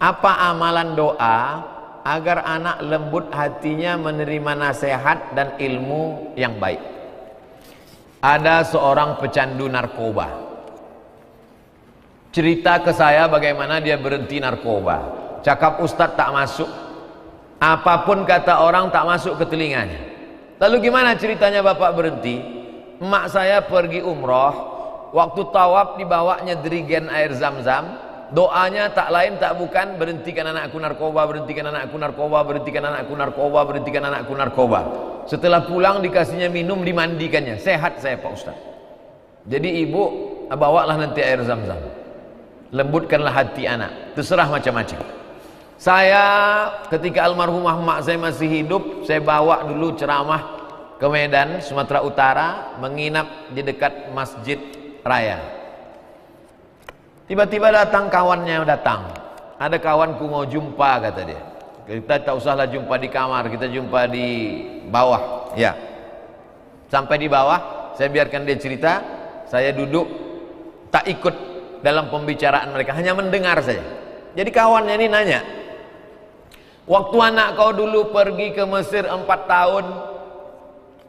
Apa amalan doa agar anak lembut hatinya menerima nasihat dan ilmu yang baik? Ada seorang pecandu narkoba. Cerita ke saya bagaimana dia berhenti narkoba. Cakap ustadz tak masuk. Apapun kata orang tak masuk ke telinganya. Lalu gimana ceritanya bapak berhenti? Emak saya pergi umroh. Waktu tawaf dibawanya dirigen air zam-zam. Doanya tak lain tak bukan, berhentikan anakku narkoba, berhentikan anakku narkoba, berhentikan anakku narkoba, berhentikan anakku narkoba. Setelah pulang dikasihnya minum, dimandikannya. Sehat saya Pak Ustaz. Jadi ibu bawalah nanti air zam-zam, lembutkanlah hati anak. Terserah macam-macam. Saya ketika almarhumah mak saya masih hidup, saya bawa dulu ceramah ke Medan, Sumatera Utara, menginap di dekat Masjid Raya. Tiba-tiba datang kawannya datang. Ada kawanku mau jumpa kata dia. Kita tak usahlah jumpa di kamar, kita jumpa di bawah. Ya. Sampai di bawah, saya biarkan dia cerita. Saya duduk, tak ikut dalam pembicaraan mereka, hanya mendengar saja. Jadi kawannya ini nanya, waktu anak kau dulu pergi ke Mesir 4 tahun,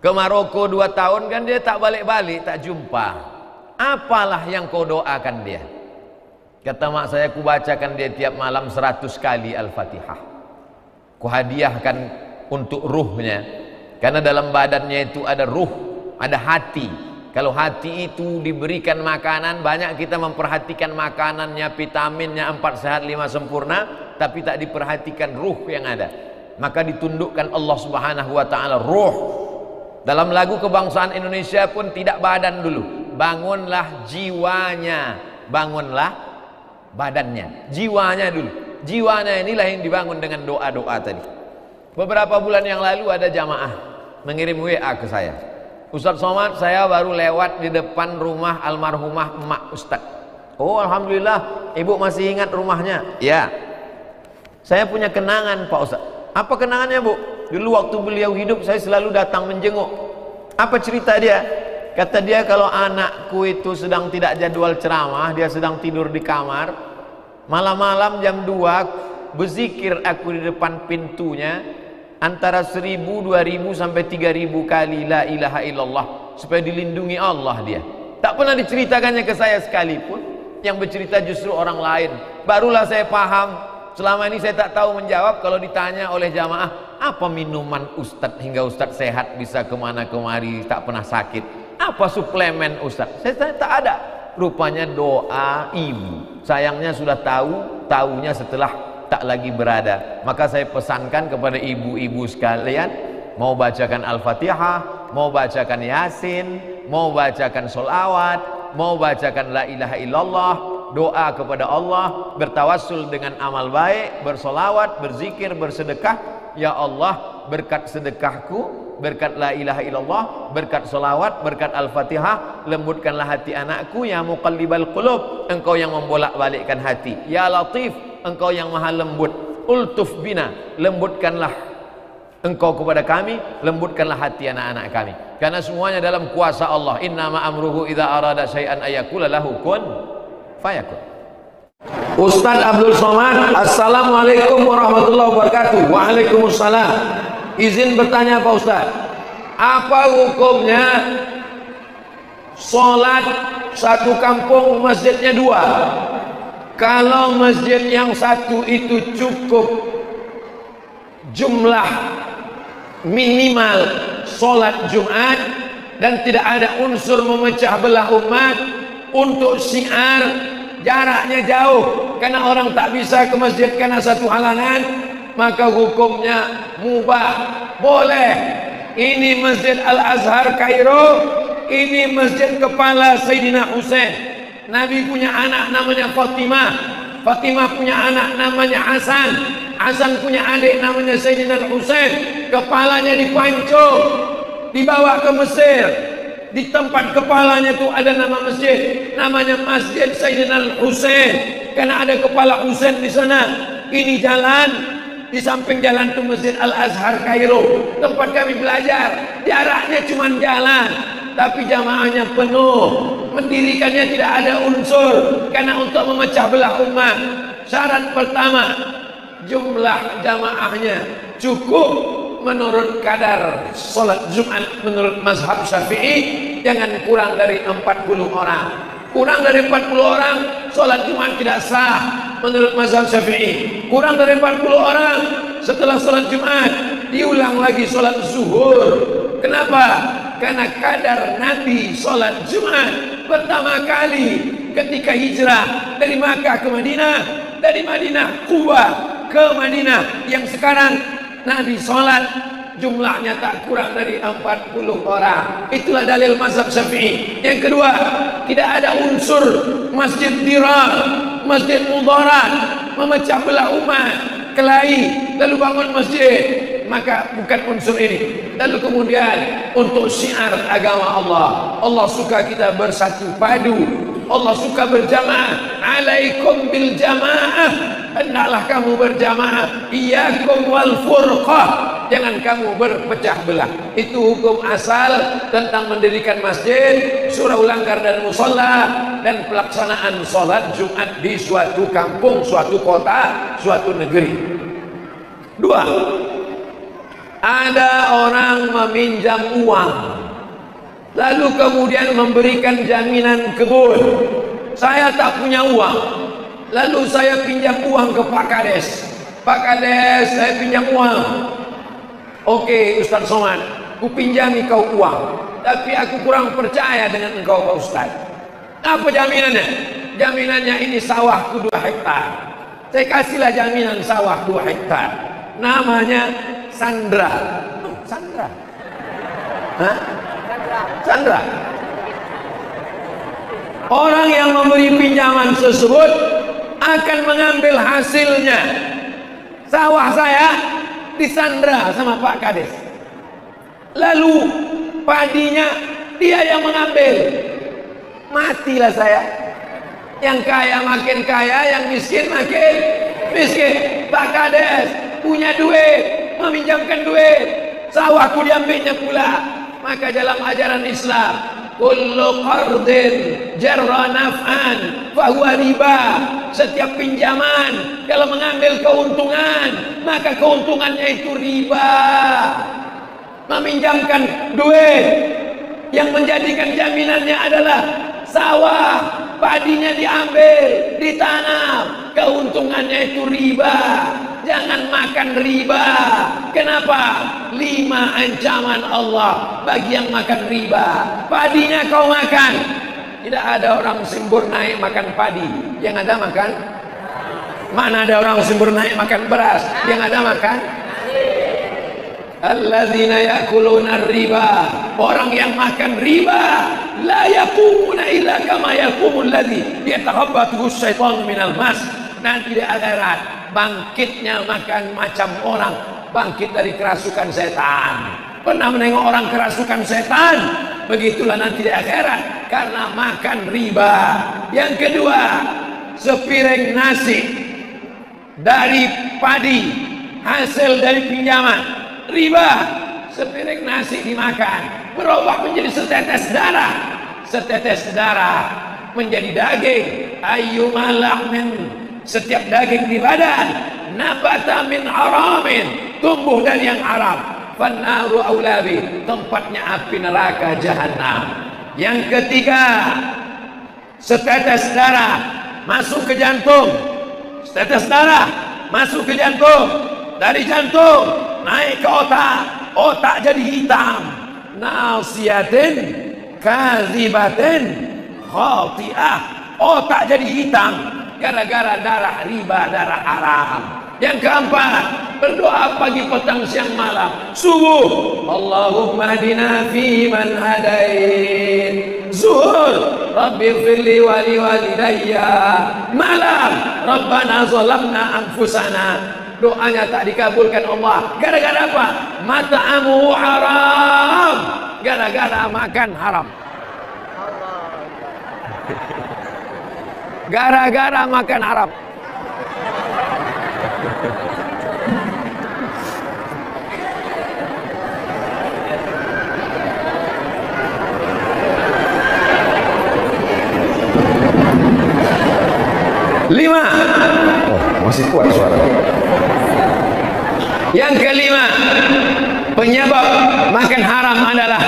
ke Maroko 2 tahun, kan dia tak balik-balik, tak jumpa. Apalah yang kau doakan dia? Kata mak saya, ku bacakan dia tiap malam 100 kali Al-Fatihah. Ku hadiahkan untuk ruhnya. Karena dalam badannya itu ada ruh, ada hati. Kalau hati itu diberikan makanan, banyak kita memperhatikan makanannya, vitaminnya, 4 sehat 5 sempurna, tapi tak diperhatikan ruh yang ada. Maka ditundukkan Allah Subhanahu wa taala ruh. Dalam lagu kebangsaan Indonesia pun tidak badan dulu. Bangunlah jiwanya, bangunlah badannya, jiwanya dulu. Jiwanya inilah yang dibangun dengan doa-doa tadi. Beberapa bulan yang lalu ada jamaah mengirim WA ke saya. Ustadz Somad, saya baru lewat di depan rumah almarhumah emak Ustadz. Oh alhamdulillah, ibu masih ingat rumahnya? Ya. Saya punya kenangan Pak Ustadz. Apa kenangannya bu? Dulu waktu beliau hidup saya selalu datang menjenguk. Apa cerita dia? Kata dia, kalau anakku itu sedang tidak jadwal ceramah, dia sedang tidur di kamar, malam-malam jam 2 berzikir aku di depan pintunya antara 1000, 2000 sampai 3000 kali la ilaha illallah, supaya dilindungi Allah dia. Tak pernah diceritakannya ke saya sekalipun. Yang bercerita justru orang lain. Barulah saya paham. Selama ini saya tak tahu menjawab kalau ditanya oleh jamaah, apa minuman Ustadz hingga Ustadz sehat bisa kemana kemari, tak pernah sakit? Apa suplemen Ustadz? Saya tanya, tak ada. Rupanya doa ibu. Sayangnya sudah tahu, tahunya setelah tak lagi berada. Maka saya pesankan kepada ibu-ibu sekalian, mau bacakan Al-Fatihah, mau bacakan Yasin, mau bacakan sholawat, mau bacakan la ilaha illallah, doa kepada Allah, bertawassul dengan amal baik, bersolawat, berzikir, bersedekah. Ya Allah, berkat sedekahku, berkat la ilaha illallah, berkat solawat, berkat al-fatihah, lembutkanlah hati anakku. Ya muqallibal qulub, engkau yang membolak-balikkan hati. Ya latif, engkau yang maha lembut. Ultuf bina, lembutkanlah engkau kepada kami, lembutkanlah hati anak-anak kami. Karena semuanya dalam kuasa Allah. Innama amruhu idza arada syai'an ayakula lahu kun fayakun. Ustaz Abdul Somad, assalamualaikum warahmatullahi wabarakatuh. Waalaikumsalam. Izin bertanya Pak Ustaz, apa hukumnya sholat satu kampung masjidnya 2? Kalau masjid yang satu itu cukup jumlah minimal sholat Jumat dan tidak ada unsur memecah belah umat, untuk syiar jaraknya jauh karena orang tak bisa ke masjid karena satu halangan, maka hukumnya mubah, boleh. Ini Masjid Al-Azhar Kairo, ini masjid kepala Sayyidina Husain. Nabi punya anak namanya Fatimah, Fatimah punya anak namanya Hasan, Hasan punya adik namanya Sayyidina Husain. Kepalanya dipancung, dibawa ke Mesir. Di tempat kepalanya itu ada nama masjid, namanya Masjid Sayyidina Husain, karena ada kepala Husain di sana. Ini jalan, di samping jalan itu Masjid Al-Azhar Kairo, tempat kami belajar. Jaraknya cuma jalan, tapi jamaahnya penuh. Mendirikannya tidak ada unsur, karena untuk memecah belah umat. Syarat pertama, jumlah jamaahnya cukup menurut kadar sholat Jumat menurut mazhab Syafi'i, jangan kurang dari 40 orang. Kurang dari 40 orang sholat Jumat tidak sah menurut mazhab Syafi'i. Kurang dari 40 orang setelah sholat Jumat diulang lagi sholat zuhur. Kenapa? Karena kadar Nabi sholat Jumat pertama kali ketika hijrah dari Makkah ke Madinah, dari Madinah Quba ke Madinah yang sekarang Nabi sholat jumlahnya tak kurang dari 40 orang. Itulah dalil mazhab Syafi'i. Yang kedua, tidak ada unsur masjid dirar, masjid mudarat, memecah belah umat, kelahi lalu bangun masjid, maka bukan unsur ini. Lalu kemudian untuk syiar agama Allah, Allah suka kita bersatu padu, Allah suka berjamaah. Alaikum bil jamaah, hendaklah kamu berjamaah. Iyyakum wal furqah, jangan kamu berpecah belah. Itu hukum asal tentang mendirikan masjid, surau langgar dan musola, dan pelaksanaan sholat Jumat di suatu kampung, suatu kota, suatu negeri. Dua, ada orang meminjam uang lalu kemudian memberikan jaminan kebun. Saya tak punya uang, lalu saya pinjam uang ke Pak Kades. Pak Kades, saya pinjam uang. Oke Ustaz Somad, ku pinjami kau uang, tapi aku kurang percaya dengan engkau Pak Ustaz. Apa jaminannya? Jaminannya ini sawahku 2 hektar. Saya kasihlah jaminan sawah 2 hektar. Namanya Sandra. Sandra. Hah? Sandra. Orang yang memberi pinjaman tersebut akan mengambil hasilnya. Sawah saya disandra sama Pak Kades. Lalu padinya dia yang mengambil. Matilah saya. Yang kaya makin kaya, yang miskin makin miskin. Pak Kades punya duit, meminjamkan duit, sawahku diambilnya pula. Maka dalam ajaran Islam, kullu qardin jarra naf'an fahuwa riba. Setiap pinjaman kalau mengambil keuntungan, maka keuntungannya itu riba. Meminjamkan duit yang menjadikan jaminannya adalah sawah, padinya diambil, ditanam, keuntungannya itu riba. Jangan makan riba. Kenapa? 5 ancaman Allah bagi yang makan riba. Padinya kau makan. Tidak ada orang simbur naik makan padi. Yang ada makan. Mana ada orang simbur naik makan beras. Yang ada makan. Alladzina yakuluna riba. Orang yang makan riba la yaqumuna illa kama yaqumul ladzi yatakhabbathu syaitanu minal mas. Nanti di akhirat bangkitnya makan macam orang bangkit dari kerasukan setan. Pernah menengok orang kerasukan setan? Begitulah nanti di akhirat karena makan riba. Yang kedua, sepiring nasi dari padi hasil dari pinjaman riba. Sepiring nasi dimakan berubah menjadi setetes darah. Setetes darah menjadi daging. Ayyuma lahmin, setiap daging di badan nabata min haramin, tumbuh dari yang haram, fannaru aulabi, tempatnya api neraka jahanam. Yang ketiga, setetes darah masuk ke jantung. Setetes darah masuk ke jantung, dari jantung naik ke otak, otak jadi hitam. Nasiyatin kazibatin khati'ah, otak jadi hitam gara-gara darah riba, darah haram. Yang keempat, berdoa pagi, petang, siang, malam, subuh, Allahumma hadina fi man hadait. Zuhur, Rabbi firli wali walidayya. Malam, Rabbana zalamna anfusana. Doanya tak dikabulkan Allah gara-gara apa? Mata'amu haram, gara-gara makan haram. Gara-gara makan haram. Lima, masih kuat suara. Yang kelima, penyebab makan haram adalah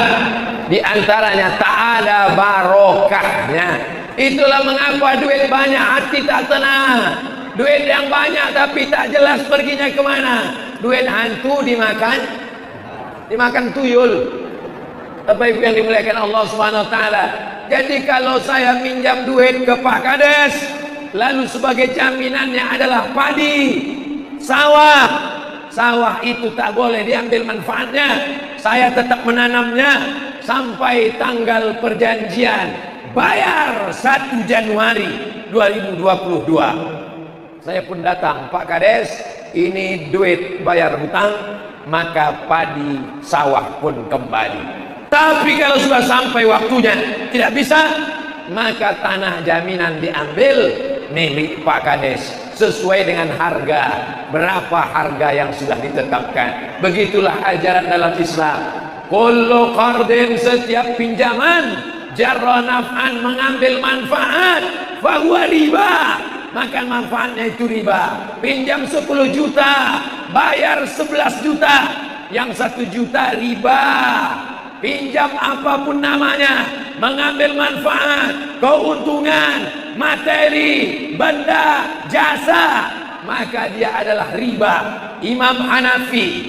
diantaranya tak ada barokahnya. Itulah mengapa duit banyak hati tak tenang. Duit yang banyak tapi tak jelas perginya kemana. Duit hantu dimakan tuyul. Bapak Ibu yang dimuliakan Allah Subhanahu wa taala. Jadi kalau saya minjam duit ke Pak Kades, lalu sebagai jaminannya adalah padi, sawah. Sawah itu tak boleh diambil manfaatnya. Saya tetap menanamnya sampai tanggal perjanjian. Bayar 1 Januari 2022. Saya pun datang, Pak Kades, ini duit bayar hutang, maka padi sawah pun kembali. Tapi kalau sudah sampai waktunya tidak bisa, maka tanah jaminan diambil milik Pak Kades sesuai dengan harga, berapa harga yang sudah ditetapkan. Begitulah ajaran dalam Islam. Kullu qardin, setiap pinjaman, jarra naf'an, mengambil manfaat, fahuwa riba, maka manfaatnya itu riba. Pinjam 10 juta, bayar 11 juta, yang 1 juta riba. Pinjam apapun namanya, mengambil manfaat, keuntungan, materi, benda, jasa, maka dia adalah riba. Imam Hanafi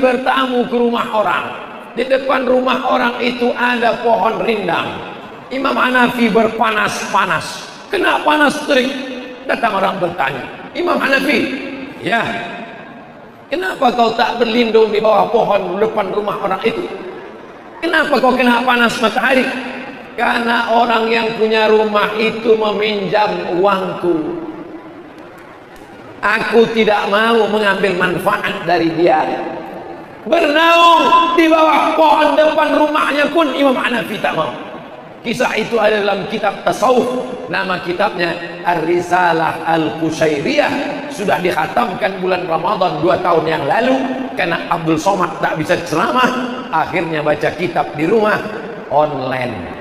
bertamu ke rumah orang. Di depan rumah orang itu ada pohon rindang. Imam Hanafi berpanas-panas. Kena panas terik. Datang orang bertanya, Imam Hanafi, ya, kenapa kau tak berlindung di bawah pohon depan rumah orang itu? Kenapa kau kena panas matahari? Karena orang yang punya rumah itu meminjam uangku. Aku tidak mau mengambil manfaat dari dia. Bernaung di bawah pohon depan rumahnya pun Imam Hanafi tak mau. Kisah itu ada dalam kitab tasawuf. Nama kitabnya Ar-Risalah Al-Qushairiyah. Sudah dikhatamkan bulan Ramadan 2 tahun yang lalu. Karena Abdul Somad tak bisa ceramah, akhirnya baca kitab di rumah online.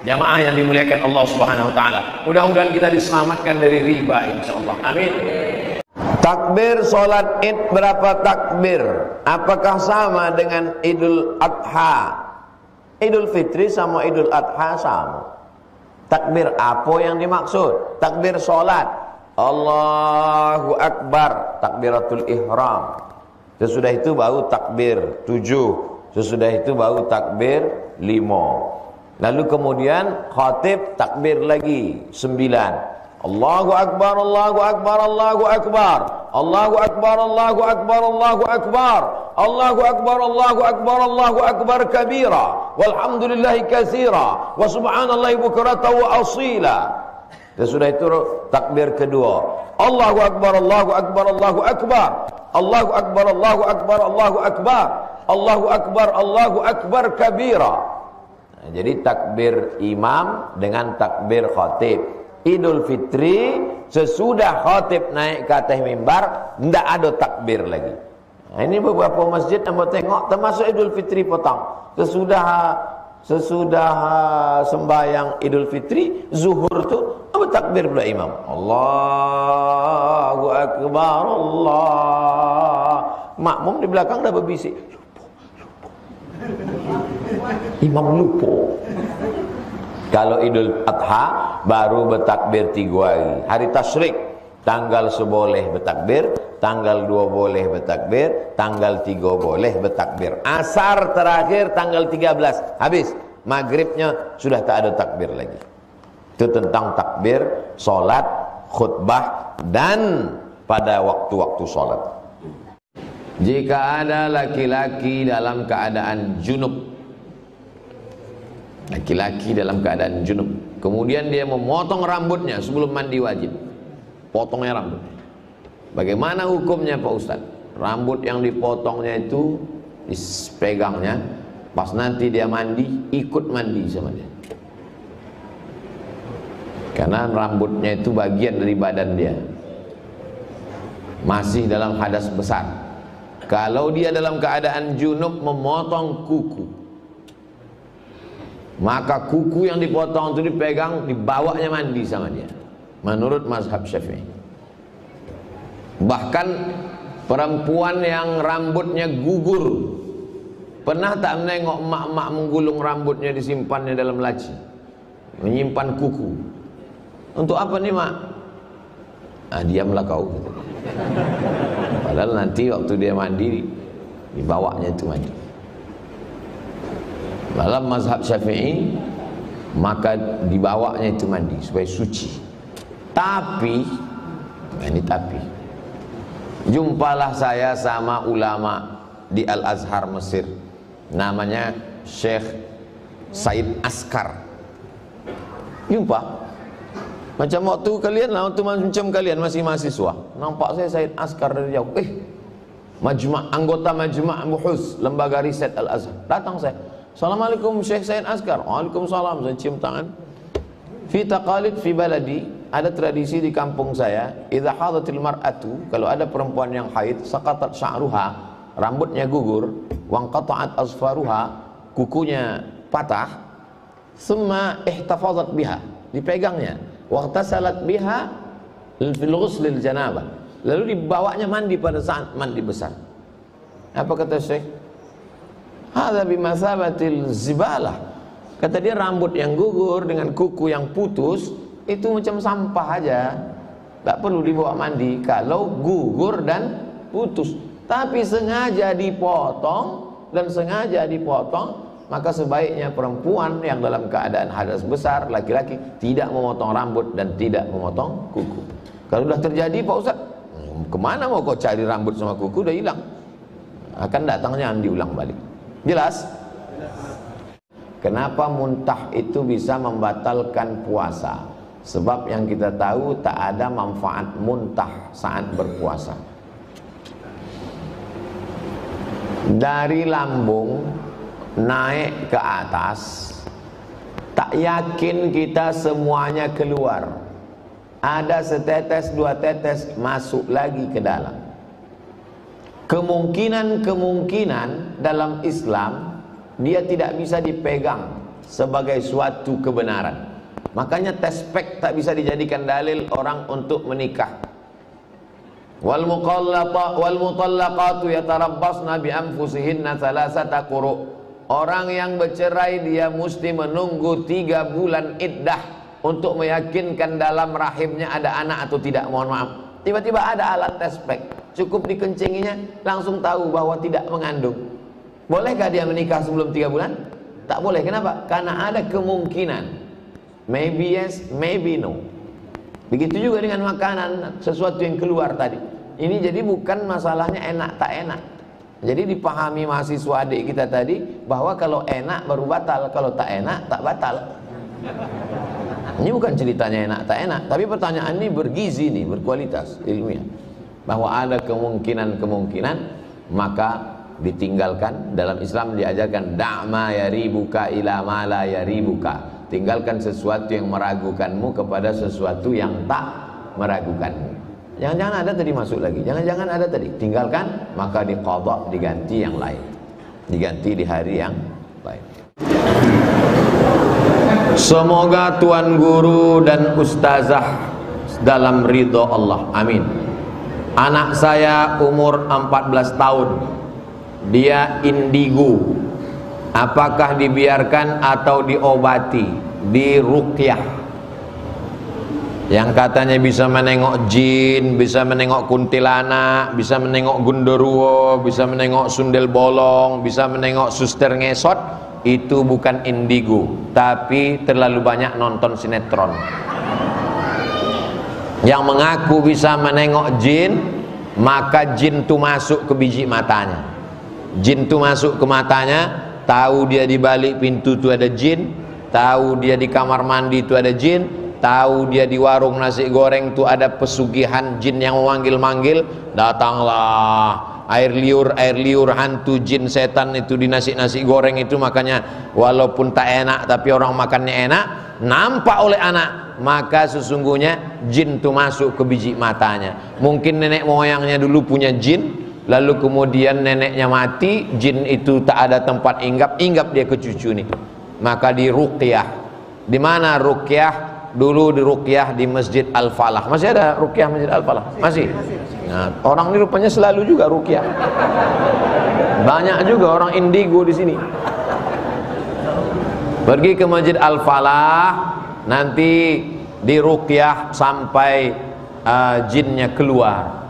Jamaah yang dimuliakan Allah Subhanahu wa taala, mudah-mudahan kita diselamatkan dari riba insyaallah. Amin. Takbir solat Id berapa takbir? Apakah sama dengan Idul Adha? Idul Fitri sama Idul Adha sama. Takbir apa yang dimaksud? Takbir solat, Allahu Akbar, takbiratul ihram. Sesudah itu baru takbir 7. Sesudah itu baru takbir 5. Lalu kemudian khatib takbir lagi 9. Allahu Akbar, Allahu Akbar, Allahu Akbar, Allahu Akbar, Allahu Akbar, Allahu Akbar, Allahu Akbar, Allahu Akbar, Allahu Akbar kabira, walhamdulillahi katsira, wa subhanallahi bukratan wa asila. Sesudah itu takbir kedua, Allahu Akbar, Allahu Akbar, Allahu Akbar, Allahu Akbar, Allahu Akbar, Allahu Akbar, Allahu Akbar, Allahu Akbar kabira. Nah, jadi takbir imam dengan takbir khatib. Idul Fitri sesudah khatib naik ke atas mimbar tidak ada takbir lagi. Nah, ini beberapa masjid yang mau tengok termasuk Idul Fitri potong. Sesudah sembahyang Idul Fitri zuhur tu apa takbir pula imam. Allahu Akbar, Allah. Makmum di belakang dah berbisik. Imam lupa. Kalau Idul Adha baru bertakbir 3 hari. Hari Tasyrik tanggal 1 boleh bertakbir, tanggal 2 boleh bertakbir, tanggal 3 boleh bertakbir. Asar terakhir tanggal 13 habis. Maghribnya sudah tak ada takbir lagi. Itu tentang takbir, solat, khutbah dan pada waktu-waktu solat. Jika ada laki-laki dalam keadaan junub, laki-laki dalam keadaan junub, kemudian dia memotong rambutnya sebelum mandi wajib, potongnya rambut, bagaimana hukumnya Pak Ustaz? Rambut yang dipotongnya itu dipegangnya, pas nanti dia mandi ikut mandi sama dia, karena rambutnya itu bagian dari badan dia, masih dalam hadas besar. Kalau dia dalam keadaan junub memotong kuku, maka kuku yang dipotong itu dipegang, dibawanya mandi sama dia menurut mazhab Syafi'i. Bahkan perempuan yang rambutnya gugur, pernah tak menengok emak-emak menggulung rambutnya, disimpannya dalam laci, menyimpan kuku? Untuk apa nih mak? Ah, diamlah kau. Padahal nanti waktu dia mandi, dibawanya itu mandi. Dalam mazhab Syafi'i, maka dibawanya itu mandi supaya suci. Tapi, ini tapi, jumpalah saya sama ulama di Al-Azhar Mesir, namanya Syekh Said Askar. Jumpa, macam waktu kalian lah, waktu macam kalian masih mahasiswa, nampak saya Said Askar dari jauh. Anggota Majma' Buhus, lembaga riset Al-Azhar. Datang saya, Assalamualaikum Syekh Said Askar. Waalaikumsalam. Saya cium tangan. Fi taqalid fi baladi, ada tradisi di kampung saya, idza hadatil mar'atu, kalau ada perempuan yang haid, saqatat sya'ruha, rambutnya gugur, wa qata'at asfaruha, kukunya patah, summa ihtafazat biha, dipegangnya, wa ightasalat biha fil ghuslil janabah, lalu dibawanya mandi pada saat mandi besar. Apa kata Syekh? Hadza bimathabatil zibalah. Kata dia, rambut yang gugur dengan kuku yang putus itu macam sampah aja, tak perlu dibawa mandi kalau gugur dan putus. Tapi sengaja dipotong dan sengaja dipotong, maka sebaiknya perempuan yang dalam keadaan hadas besar, laki-laki, tidak memotong rambut dan tidak memotong kuku. Kalau sudah terjadi Pak Ustaz, kemana mau kau cari rambut sama kuku? Udah hilang, akan datangnya diulang balik. Jelas? Kenapa muntah itu bisa membatalkan puasa? Sebab yang kita tahu tak ada manfaat muntah saat berpuasa. Dari lambung naik ke atas, tak yakin kita semuanya keluar. Ada setetes dua tetes masuk lagi ke dalam. Kemungkinan dalam Islam dia tidak bisa dipegang sebagai suatu kebenaran. Makanya tespek tak bisa dijadikan dalil orang untuk menikah. Wal mutallaqatu yatarabbasna bi anfusihinna thalathata quru. Orang yang bercerai dia mesti menunggu 3 bulan iddah untuk meyakinkan dalam rahimnya ada anak atau tidak. Mohon maaf, tiba-tiba ada alat tespek, cukup dikencinginya langsung tahu bahwa tidak mengandung. Bolehkah dia menikah sebelum 3 bulan? Tak boleh. Kenapa? Karena ada kemungkinan, maybe yes, maybe no. Begitu juga dengan makanan, sesuatu yang keluar tadi. Ini jadi bukan masalahnya enak tak enak. Jadi dipahami mahasiswa adik kita tadi bahwa kalau enak baru batal, kalau tak enak tak batal. Ini bukan ceritanya enak tak enak, tapi pertanyaan ini bergizi nih, berkualitas ilmiah. Bahwa ada kemungkinan, maka ditinggalkan. Dalam Islam diajarkan da'ma yaribuka ila ma la yaribuka. Tinggalkan sesuatu yang meragukanmu kepada sesuatu yang tak meragukanmu. Jangan-jangan ada tadi masuk lagi, jangan-jangan ada tadi, tinggalkan, maka diqadha, diganti yang lain, diganti di hari yang lain. Semoga tuan guru dan ustazah dalam ridho Allah, amin. Anak saya umur 14 tahun, dia indigo. Apakah dibiarkan atau diobati, diruqyah? Yang katanya bisa menengok jin, bisa menengok kuntilanak, bisa menengok gundurwo, bisa menengok sundel bolong, bisa menengok suster ngesot. Itu bukan indigo, tapi terlalu banyak nonton sinetron. Yang mengaku bisa menengok jin, maka jin itu masuk ke biji matanya. Jin itu masuk ke matanya, tahu dia di balik pintu itu ada jin, tahu dia di kamar mandi itu ada jin, tahu dia di warung nasi goreng itu ada pesugihan jin yang memanggil-manggil. Datanglah air liur hantu jin setan itu di nasi goreng itu. Makanya walaupun tak enak tapi orang makannya enak, nampak oleh anak, maka sesungguhnya jin itu masuk ke biji matanya. Mungkin nenek moyangnya dulu punya jin, lalu kemudian neneknya mati, jin itu tak ada tempat hinggap dia ke cucu nih, maka diruqyah. Di mana ruqyah? Dulu diruqyah di Masjid Al-Falah. Masih ada ruqyah Masjid Al-Falah? Masih? Nah, orang ini rupanya selalu juga ruqyah. Banyak juga orang indigo di sini. Pergi ke Masjid Al-Falah, nanti diruqyah sampai jinnya keluar.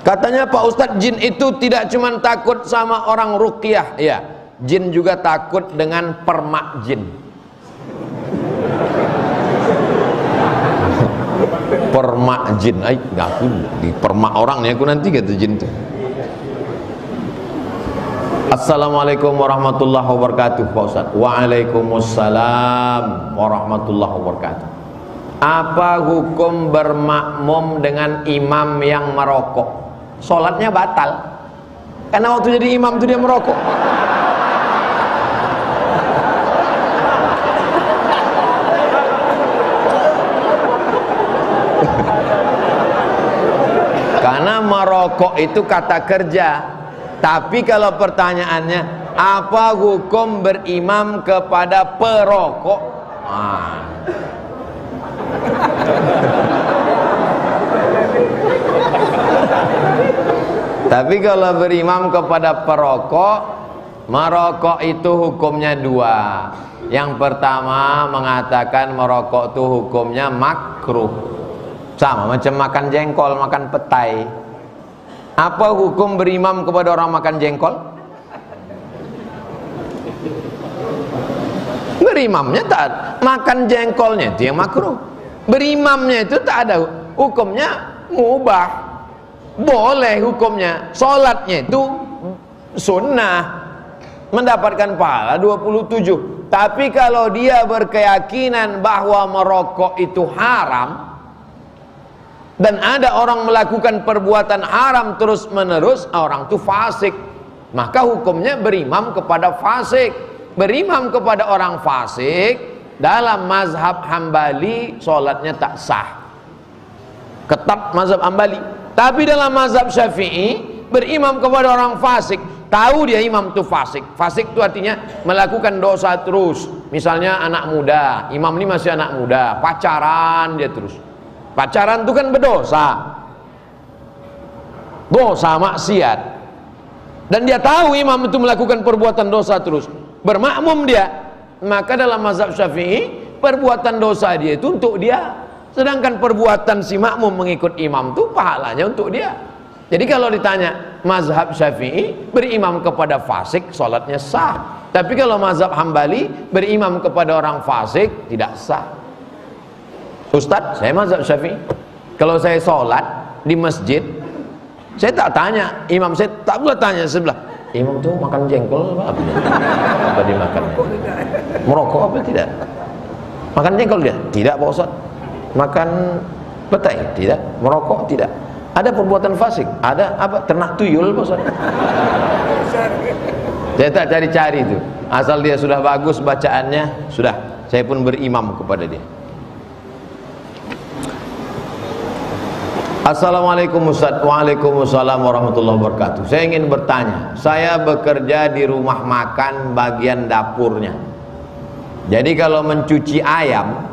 Katanya Pak Ustadz, jin itu tidak cuma takut sama orang ruqyah, ya, jin juga takut dengan permak jin. Permak jin, aku di permak orang nih aku nanti kata jin itu. Assalamualaikum warahmatullahi wabarakatuh Pak Ustadz. Waalaikumsalam warahmatullahi wabarakatuh. Apa hukum bermakmum dengan imam yang merokok? Sholatnya batal karena waktu jadi imam itu dia merokok. Karena merokok itu kata kerja. Tapi kalau pertanyaannya, apa hukum berimam kepada perokok? Tapi kalau berimam kepada perokok, merokok itu hukumnya dua. Yang pertama mengatakan merokok itu hukumnya makruh, sama macam makan jengkol, makan petai. Apa hukum berimam kepada orang makan jengkol? Berimamnya tak, makan jengkolnya itu yang makruh. Berimamnya itu tak ada hukumnya mubah. Boleh hukumnya, sholatnya itu sunnah, mendapatkan pahala 27. Tapi kalau dia berkeyakinan bahwa merokok itu haram, dan ada orang melakukan perbuatan haram terus menerus, orang itu fasik, maka hukumnya berimam kepada fasik. Berimam kepada orang fasik dalam mazhab Hambali sholatnya tak sah, ketat mazhab Hambali. Tapi dalam mazhab Syafi'i, berimam kepada orang fasik, tahu dia imam itu fasik. Fasik itu artinya melakukan dosa terus. Misalnya anak muda, imam ini masih anak muda, pacaran dia terus. Pacaran itu kan berdosa, dosa maksiat. Dan dia tahu imam itu melakukan perbuatan dosa terus, bermakmum dia. Maka dalam mazhab Syafi'i, perbuatan dosa dia itu untuk dia. Sedangkan perbuatan si makmum mengikut imam itu pahalanya untuk dia. Jadi kalau ditanya mazhab Syafi'i, berimam kepada fasik sholatnya sah. Tapi kalau mazhab Hambali, berimam kepada orang fasik tidak sah. Ustadz, saya mazhab Syafi'i, kalau saya sholat di masjid, saya tak tanya imam, saya tak boleh tanya sebelah, imam tuh makan jengkol apa dimakan? Merokok apa tidak? Makan jengkol dia? Tidak Pak Ustadz. Makan petai? Tidak. Merokok? Tidak. Ada perbuatan fasik? Ada apa? Ternak tuyul Pak Ustaz? Saya tak cari-cari itu, asal dia sudah bagus bacaannya, sudah, saya pun berimam kepada dia. Assalamualaikum Ustaz. Waalaikumsalam warahmatullahi wabarakatuh. Saya ingin bertanya, saya bekerja di rumah makan bagian dapurnya. Jadi kalau mencuci ayam,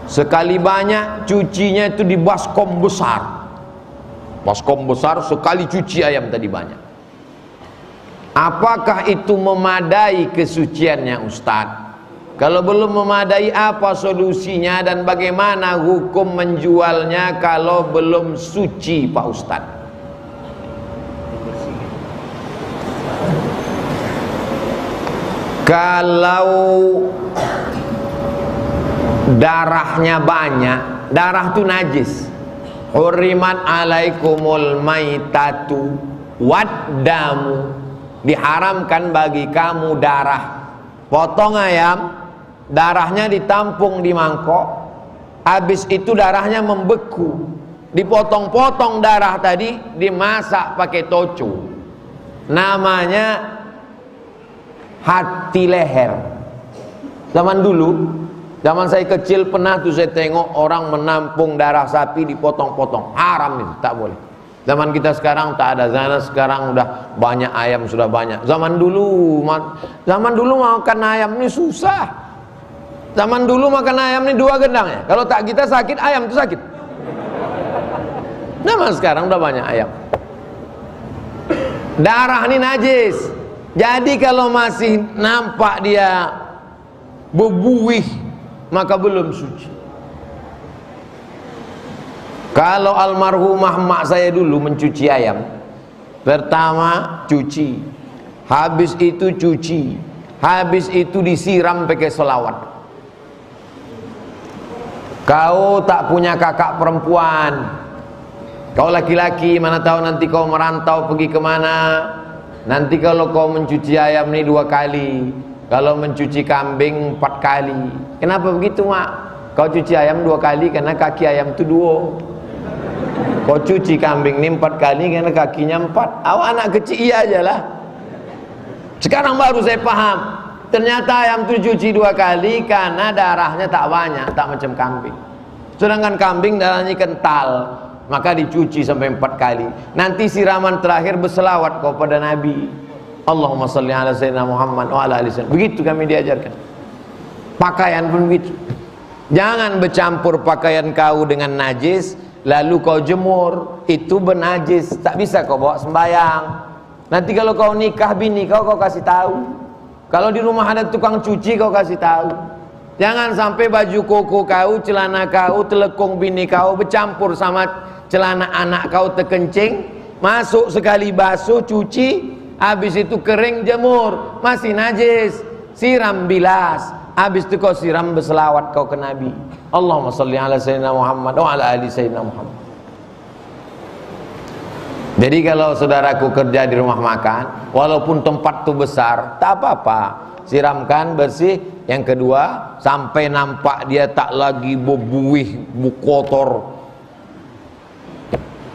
sekali banyak cucinya itu di baskom besar. Baskom besar sekali cuci ayam tadi banyak. Apakah itu memadai kesuciannya Ustadz? Kalau belum memadai, apa solusinya dan bagaimana hukum menjualnya kalau belum suci Pak Ustadz? Kalau darahnya banyak, darah itu najis. Hurrimat alaikumul maitatu waddamu, diharamkan bagi kamu darah. Potong ayam, darahnya ditampung di mangkok, habis itu darahnya membeku, dipotong-potong darah tadi, dimasak pakai toco, namanya hati leher. Zaman dulu, zaman saya kecil pernah tuh saya tengok orang menampung darah sapi dipotong-potong, haram itu, tak boleh. Zaman kita sekarang tak ada, sekarang udah banyak ayam, sudah banyak. Zaman dulu makan ayam ini susah. Zaman dulu makan ayam ini 2 gendang ya. Kalau tak kita sakit, ayam itu sakit. Zaman sekarang udah banyak ayam. Darah ini najis. Jadi kalau masih nampak dia berbuih, maka belum suci. Kalau almarhumah mak saya dulu mencuci ayam, pertama cuci, habis itu cuci, habis itu disiram pakai selawat. Kau tak punya kakak perempuan, kau laki-laki, mana tahu nanti kau merantau pergi kemana. Nanti kalau kau mencuci ayam ini 2 kali, kalau mencuci kambing 4 kali. Kenapa begitu mak? Kau cuci ayam 2 kali karena kaki ayam itu 2. Kau cuci kambing ini 4 kali karena kakinya 4. Awak anak kecil iya aja lah. Sekarang baru saya paham, ternyata ayam itu cuci 2 kali karena darahnya tak banyak, tak macam kambing. Sedangkan kambing darahnya kental, maka dicuci sampai 4 kali. Nanti siraman terakhir berselawat kepada Nabi. Allahumma salli ala sayyidina Muhammad wa ala ali sayyidina. Begitu kami diajarkan. Pakaian pun begitu. Jangan bercampur pakaian kau dengan najis lalu kau jemur, itu bernajis, tak bisa kau bawa sembayang. Nanti kalau kau nikah bini kau kasih tahu. Kalau di rumah ada tukang cuci kau kasih tahu. Jangan sampai baju koko kau, celana kau, telekung bini kau bercampur sama celana anak kau terkencing, masuk sekali basuh, cuci, habis itu kering jemur, masih najis, siram bilas, habis itu kau siram berselawat kau ke Nabi. Allahumma salli ala sayyidina Muhammad wa ala ali sayyidina Muhammad. Jadi kalau saudaraku kerja di rumah makan, walaupun tempat itu besar, tak apa-apa, siramkan bersih. Yang kedua, sampai nampak dia tak lagi berbuih, kotor.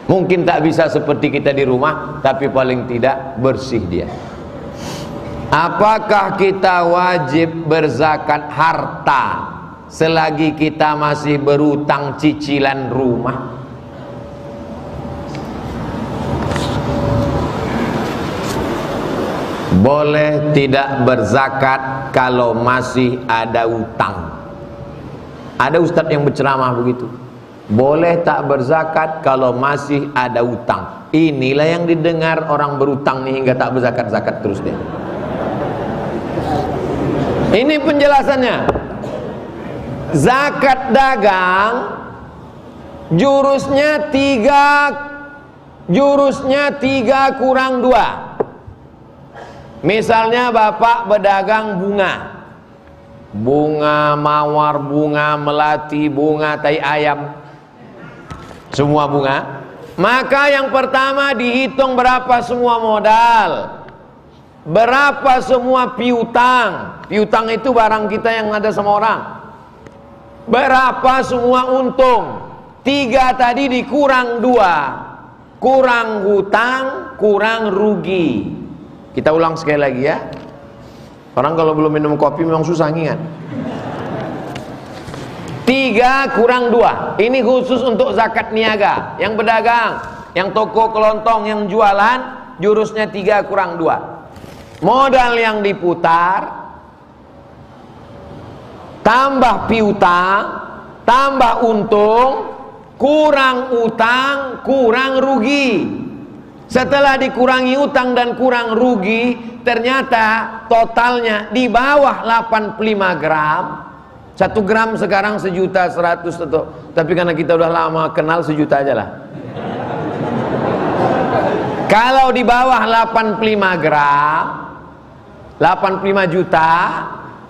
Mungkin tak bisa seperti kita di rumah, tapi paling tidak bersih dia. Apakah kita wajib berzakat harta selagi kita masih berutang cicilan rumah? Boleh tidak berzakat kalau masih ada utang. Ada ustadz yang berceramah begitu. Boleh tak berzakat kalau masih ada utang. Inilah yang didengar orang berutang nih hingga tak berzakat-zakat terus deh. Ini penjelasannya. Zakat dagang jurusnya 3 kurang 2. Misalnya bapak berdagang bunga, bunga mawar, bunga melati, bunga tai ayam, semua bunga. Maka yang pertama dihitung berapa semua modal, berapa semua piutang. Piutang itu barang kita yang ada sama orang. Berapa semua untung. 3 tadi dikurang 2, kurang hutang, kurang rugi. Kita ulang sekali lagi ya. Orang kalau belum minum kopi memang susah ingat. 3 kurang 2. Ini khusus untuk zakat niaga. Yang berdagang, yang toko kelontong, yang jualan, jurusnya 3 kurang 2. Modal yang diputar, tambah piutang, tambah untung, kurang utang, kurang rugi. Setelah dikurangi utang dan kurang rugi, ternyata totalnya di bawah 85 gram. 1 gram sekarang 1.100.000 atau, tapi karena kita udah lama kenal 1 juta aja lah. Kalau di bawah 85 gram, 85 juta,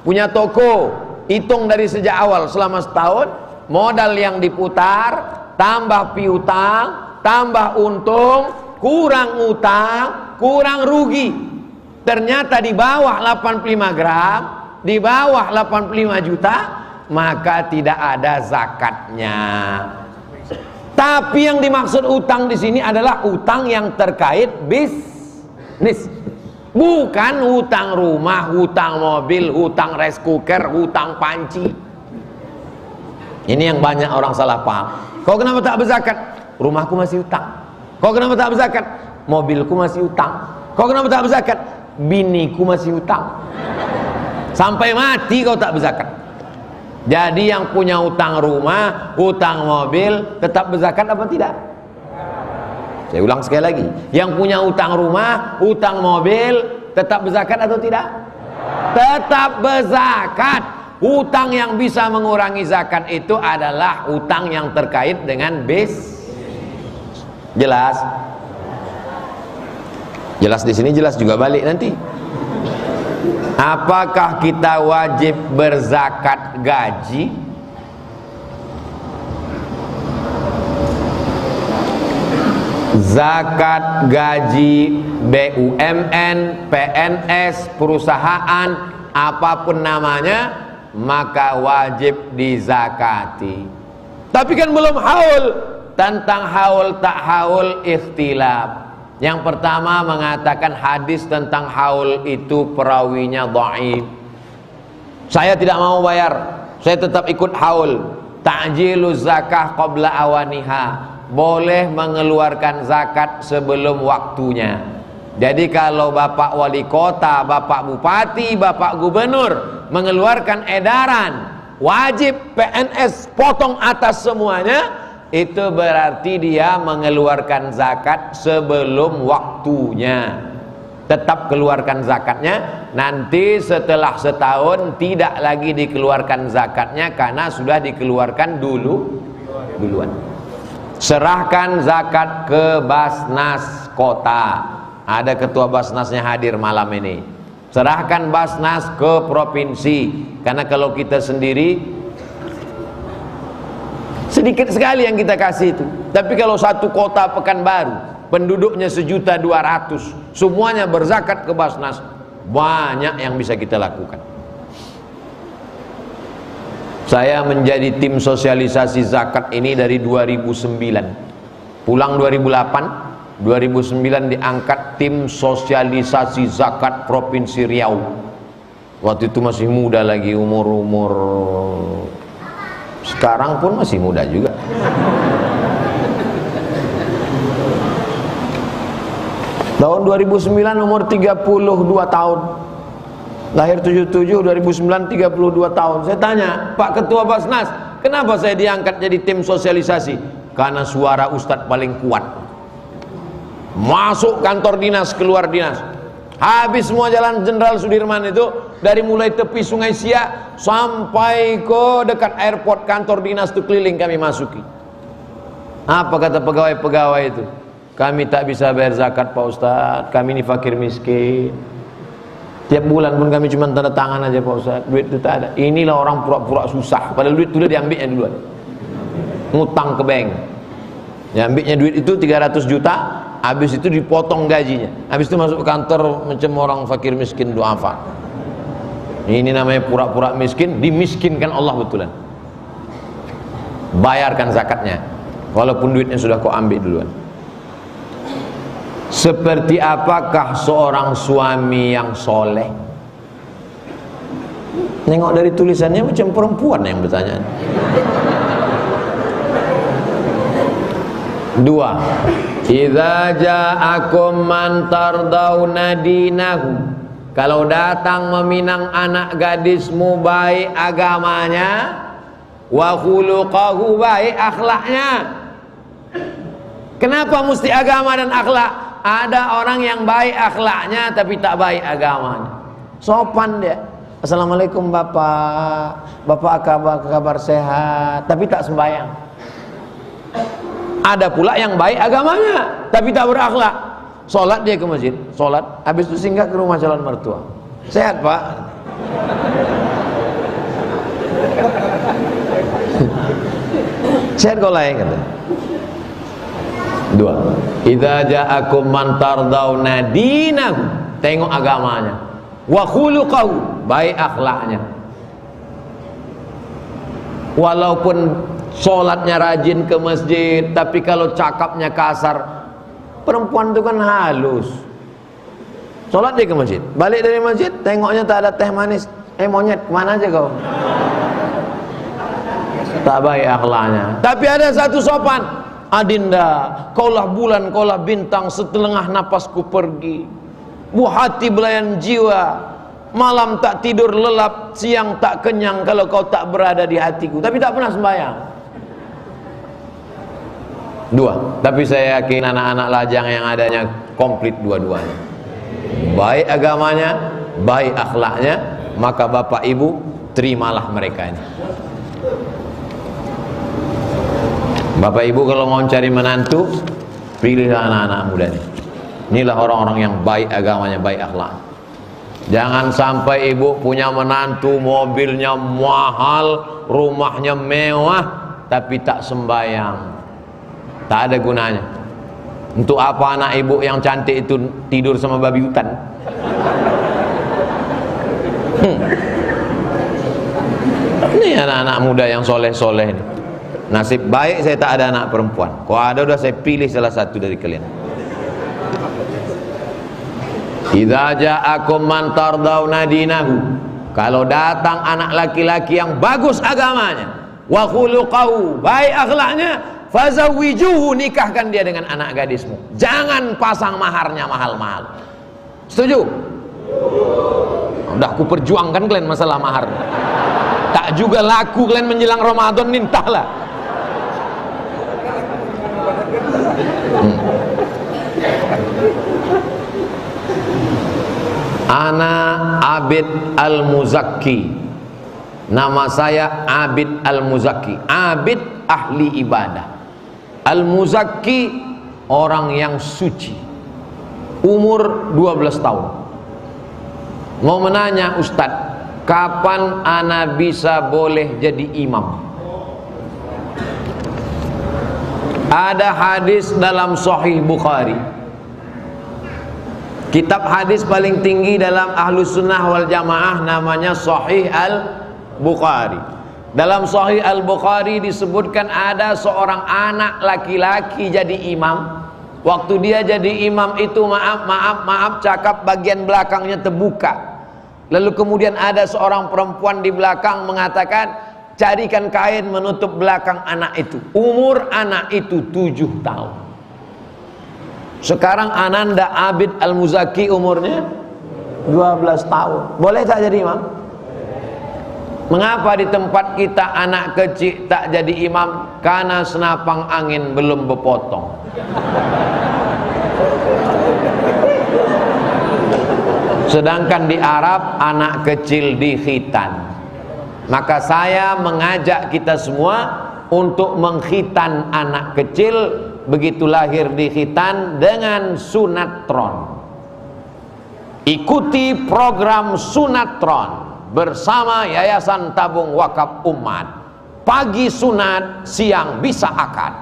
punya toko, hitung dari sejak awal selama setahun, modal yang diputar, tambah piutang, tambah untung, kurang utang, kurang rugi. Ternyata di bawah 85 gram, di bawah 85 juta, maka tidak ada zakatnya. Tapi yang dimaksud utang di sini adalah utang yang terkait bisnis. Bukan hutang rumah, hutang mobil, hutang rice cooker, hutang panci. Ini yang banyak orang salah paham. Kau kenapa tak berzakat? Rumahku masih utang. Kau kenapa tak berzakat? Mobilku masih utang. Kau kenapa tak berzakat? Biniku masih utang. Sampai mati kau tak berzakat. Jadi yang punya utang rumah, utang mobil, tetap berzakat apa tidak? Saya ulang sekali lagi, yang punya utang rumah, utang mobil, tetap berzakat atau tidak? Tetap berzakat. Utang yang bisa mengurangi zakat itu adalah utang yang terkait dengan jelas? Jelas di sini, jelas juga balik nanti. Apakah kita wajib berzakat gaji? Zakat gaji BUMN, PNS, perusahaan, apapun namanya, maka wajib dizakati. Tapi kan belum haul. Tentang haul tak haul ikhtilaf. Yang pertama mengatakan hadis tentang haul itu perawinya dhaif. Saya tidak mau bayar, saya tetap ikut haul. Ta'jiluz zakah qabla awaniha. Boleh mengeluarkan zakat sebelum waktunya. Jadi kalau Bapak Wali Kota, Bapak Bupati, Bapak Gubernur mengeluarkan edaran wajib PNS potong atas semuanya, itu berarti dia mengeluarkan zakat sebelum waktunya. Tetap keluarkan zakatnya. Nanti setelah setahun tidak lagi dikeluarkan zakatnya karena sudah dikeluarkan duluan. Serahkan zakat ke Basnas kota. Ada ketua Basnasnya hadir malam ini. Serahkan Basnas ke provinsi. Karena kalau kita sendiri sedikit sekali yang kita kasih itu. Tapi kalau satu kota Pekanbaru, penduduknya 1.200.000, semuanya berzakat ke Basnas, banyak yang bisa kita lakukan. Saya menjadi tim sosialisasi zakat ini dari 2009. Pulang 2008, 2009 diangkat tim sosialisasi zakat Provinsi Riau. Waktu itu masih muda lagi, umur sekarang pun masih muda juga. Tahun 2009 umur 32 tahun. Lahir 77, 2009 32 tahun. Saya tanya, Pak Ketua Basnas, kenapa saya diangkat jadi tim sosialisasi? Karena suara Ustadz paling kuat. Masuk kantor dinas, keluar dinas. Habis semua jalan Jenderal Sudirman itu, dari mulai tepi Sungai Siak sampai ke dekat airport, kantor dinas itu keliling kami masuki. Apa kata pegawai-pegawai itu? Kami tak bisa bayar zakat Pak Ustadz, kami ini fakir miskin. Tiap bulan pun kami cuma tanda tangan aja Pak Ustadz, duit itu tak ada. Inilah orang pura-pura susah, padahal duit itu udah diambilnya duluan. Ngutang ke bank. Diambilnya duit itu 300 juta, habis itu dipotong gajinya. Habis itu masuk ke kantor macam orang fakir miskin duafa. Ini namanya pura-pura miskin, dimiskinkan Allah betulan. Bayarkan zakatnya, walaupun duitnya sudah kau ambil duluan. Seperti apakah seorang suami yang soleh? Nengok dari tulisannya macam perempuan yang bertanya. 2. Idza ja'akum man tardawna dinahu. Kalau datang meminang anak gadismu baik agamanya, wa khuluqahu, baik akhlaknya. Kenapa mesti agama dan akhlak? Ada orang yang baik akhlaknya tapi tak baik agamanya. Sopan dia. Assalamualaikum Bapak. Bapak kabar sehat, tapi tak sembahyang. Ada pula yang baik agamanya tapi tak berakhlak. Sholat dia ke masjid, sholat, habis itu singgah ke rumah calon mertua. Sehat Pak? Sehat kau lain kata. 2. Idza ja'akum man tardawna dinahu, tengok agamanya, wa khuluqahu, baik akhlaknya. Walaupun sholatnya rajin ke masjid, tapi kalau cakapnya kasar, perempuan itu kan halus. Sholat dia ke masjid, balik dari masjid, tengoknya tak ada teh manis. Monyet, kemana aja kau? Tak baik akhlaknya. Tapi ada satu sopan. Adinda, kaulah bulan, kaulah bintang, setengah napasku pergi. Bu hati belayan jiwa, malam tak tidur lelap, siang tak kenyang kalau kau tak berada di hatiku. Tapi tak pernah sembahyang. Dua. Tapi saya yakin anak-anak lajang yang adanya komplit dua-duanya. Baik agamanya, baik akhlaknya, maka bapak ibu terimalah mereka ini. Bapak ibu kalau mau cari menantu, pilihlah anak-anak muda ini. Inilah orang-orang yang baik agamanya, baik akhlak. Jangan sampai ibu punya menantu, mobilnya mahal, rumahnya mewah, tapi tak sembayang. Tak ada gunanya. Untuk apa anak ibu yang cantik itu tidur sama babi hutan? Ini anak-anak muda yang soleh-soleh ini. Nasib baik saya tak ada anak perempuan. Kalau ada, udah saya pilih salah satu dari kalian. Idza ja'akum man tardawna dinahu, kalau datang anak laki-laki yang bagus agamanya, wa khuluquhu, baik akhlaknya, fazawwijuhu, nikahkan dia dengan anak gadismu. Jangan pasang maharnya mahal-mahal. Setuju? Udah aku perjuangkan kalian masalah mahar. Tak juga laku kalian menjelang Ramadan, entahlah. Ana Abid Al-Muzakki. Nama saya Abid Al-Muzakki. Abid ahli ibadah, Al-Muzakki orang yang suci. Umur 12 tahun. Mau menanya Ustadz, kapan ana bisa boleh jadi imam? Ada hadis dalam Sahih Bukhari. Kitab hadis paling tinggi dalam Ahlus Sunnah wal Jamaah namanya Sahih Al-Bukhari. Dalam Sahih Al-Bukhari disebutkan ada seorang anak laki-laki jadi imam. Waktu dia jadi imam itu maaf cakap bagian belakangnya terbuka. Lalu kemudian ada seorang perempuan di belakang mengatakan, carikan kain menutup belakang anak itu. Umur anak itu 7 tahun. Sekarang Ananda Abid Al-Muzakki umurnya 12 tahun. Boleh tak jadi imam? Mengapa di tempat kita anak kecil tak jadi imam? Karena senapang angin belum berpotong. Sedangkan di Arab anak kecil dikhitan. Maka saya mengajak kita semua untuk mengkhitan anak kecil begitu lahir dikhitan dengan sunatron. Ikuti program sunatron bersama Yayasan Tabung Wakaf Umat. Pagi sunat, siang bisa akad.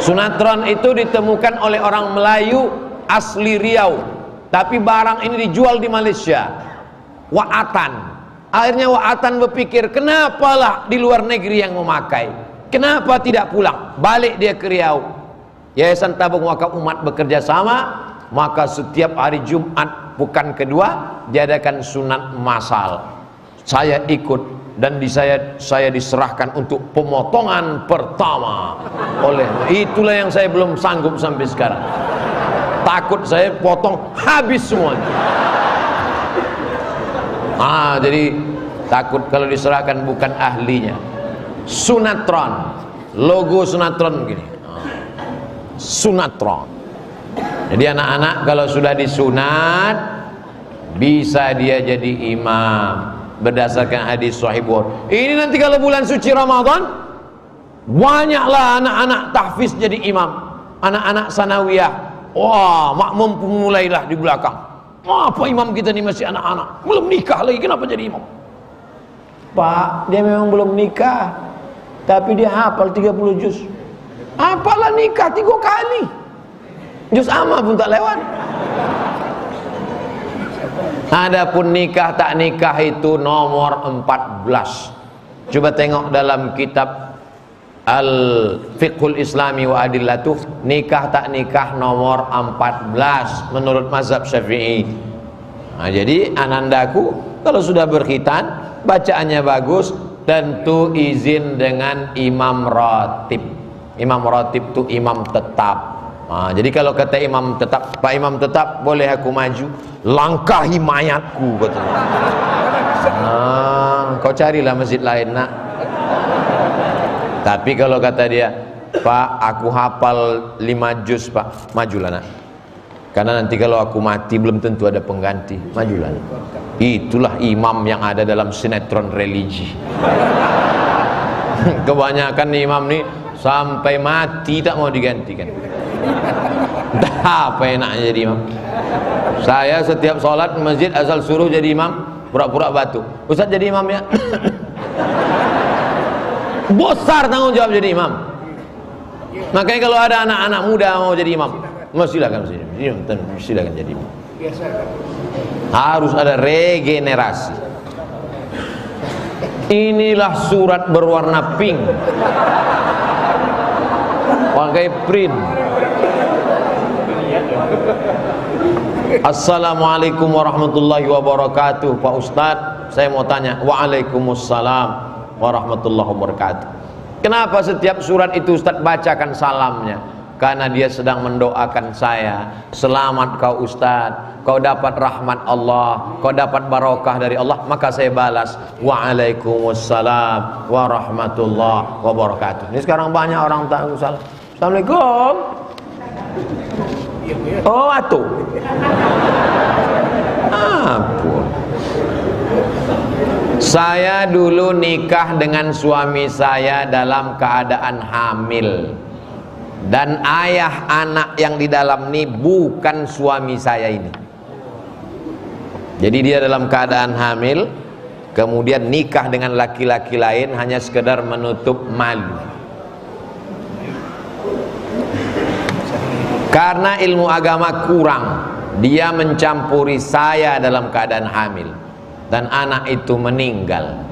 Sunatron itu ditemukan oleh orang Melayu asli Riau, tapi barang ini dijual di Malaysia. Wa'atan. Akhirnya Wa'atan berpikir, kenapalah di luar negeri yang memakai, kenapa tidak pulang? Balik dia ke Riau. Yayasan Tabung Wakaf Umat bekerja sama, maka setiap hari Jumat pekan kedua diadakan sunat massal. Saya ikut dan saya diserahkan untuk pemotongan pertama oleh, itulah yang saya belum sanggup sampai sekarang. Takut saya potong habis semuanya. Jadi takut kalau diserahkan bukan ahlinya. Sunatron, logo sunatron begini. Sunatron. Jadi anak-anak kalau sudah disunat bisa dia jadi imam berdasarkan hadis Sahih Bukhari. Ini nanti kalau bulan suci Ramadan banyaklah anak-anak tahfiz jadi imam, anak-anak sanawiyah. Wah, makmum pun mulailah di belakang. Apa imam kita ini masih anak-anak, belum nikah lagi, kenapa jadi imam? Pak, dia memang belum nikah, tapi dia hafal 30 juz. Apalah nikah 3 kali, juz amma pun tak lewat. Adapun nikah tak nikah itu nomor 14. Coba tengok dalam kitab Al-Fiqhul Islami wa Adillatuh, nikah tak nikah nomor 14 menurut mazhab Syafi'i. Jadi anandaku kalau sudah berkhitan, bacaannya bagus, tentu izin dengan imam ratib. Imam ratib itu imam tetap. Jadi kalau kata imam tetap, Pak Imam tetap, boleh aku maju? Langkahi mayatku, katanya. Kau carilah masjid lain, nak. Tapi kalau kata dia, Pak, aku hafal 5 juz Pak, majulah nak. Karena nanti kalau aku mati belum tentu ada pengganti, majulah nak. Itulah imam yang ada dalam sinetron religi. Kebanyakan imam nih sampai mati tak mau digantikan. Entah apa enaknya jadi imam. Saya setiap sholat di masjid asal suruh jadi imam, pura-pura batuk. Ustaz jadi imam ya. Besar tanggung jawab jadi imam. Makanya kalau ada anak-anak muda mau jadi imam, silakan jadi imam. Harus ada regenerasi. Inilah surat berwarna pink, pakai print. Assalamualaikum warahmatullahi wabarakatuh. Pak Ustadz, saya mau tanya. Waalaikumsalam warahmatullahi wabarakatuh. Kenapa setiap surat itu Ustadz bacakan salamnya? Karena dia sedang mendoakan saya, selamat kau Ustadz, kau dapat rahmat Allah, kau dapat barokah dari Allah. Maka saya balas, waalaikumsalam warahmatullahi wabarakatuh. Ini sekarang banyak orang tak salam. Assalamualaikum. Oh atuh. Ampun. Saya dulu nikah dengan suami saya dalam keadaan hamil. Dan ayah anak yang di dalam ini bukan suami saya ini. Jadi dia dalam keadaan hamil, kemudian nikah dengan laki-laki lain hanya sekedar menutup malu. Karena ilmu agama kurang, dia mencampuri saya dalam keadaan hamil. Dan anak itu meninggal.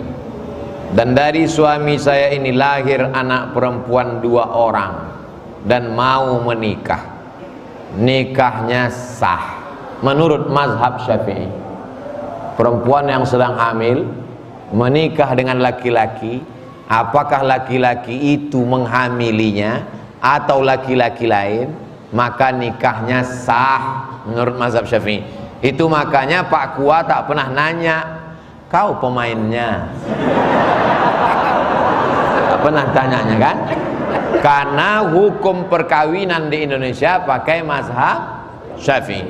Dan dari suami saya ini lahir anak perempuan 2 orang. Dan mau menikah, nikahnya sah menurut mazhab Syafi'i. Perempuan yang sedang hamil menikah dengan laki-laki, apakah laki-laki itu menghamilinya atau laki-laki lain, maka nikahnya sah menurut mazhab Syafi'i. Itu makanya Pak Kua tak pernah nanya, kau pemainnya, tak pernah tanyanya kan. Karena hukum perkawinan di Indonesia pakai mazhab Syafi'i.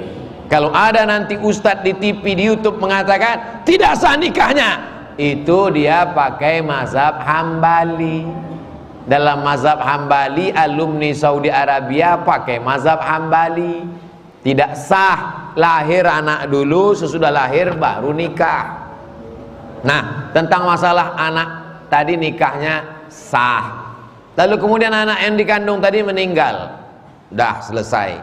Kalau ada nanti ustadz di TV, di YouTube mengatakan tidak sah nikahnya, itu dia pakai mazhab Hambali. Dalam mazhab Hambali, alumni Saudi Arabia pakai mazhab Hambali. Tidak sah lahir anak dulu, sesudah lahir baru nikah. Nah, tentang masalah anak tadi nikahnya sah. Lalu kemudian anak yang dikandung tadi meninggal, dah selesai.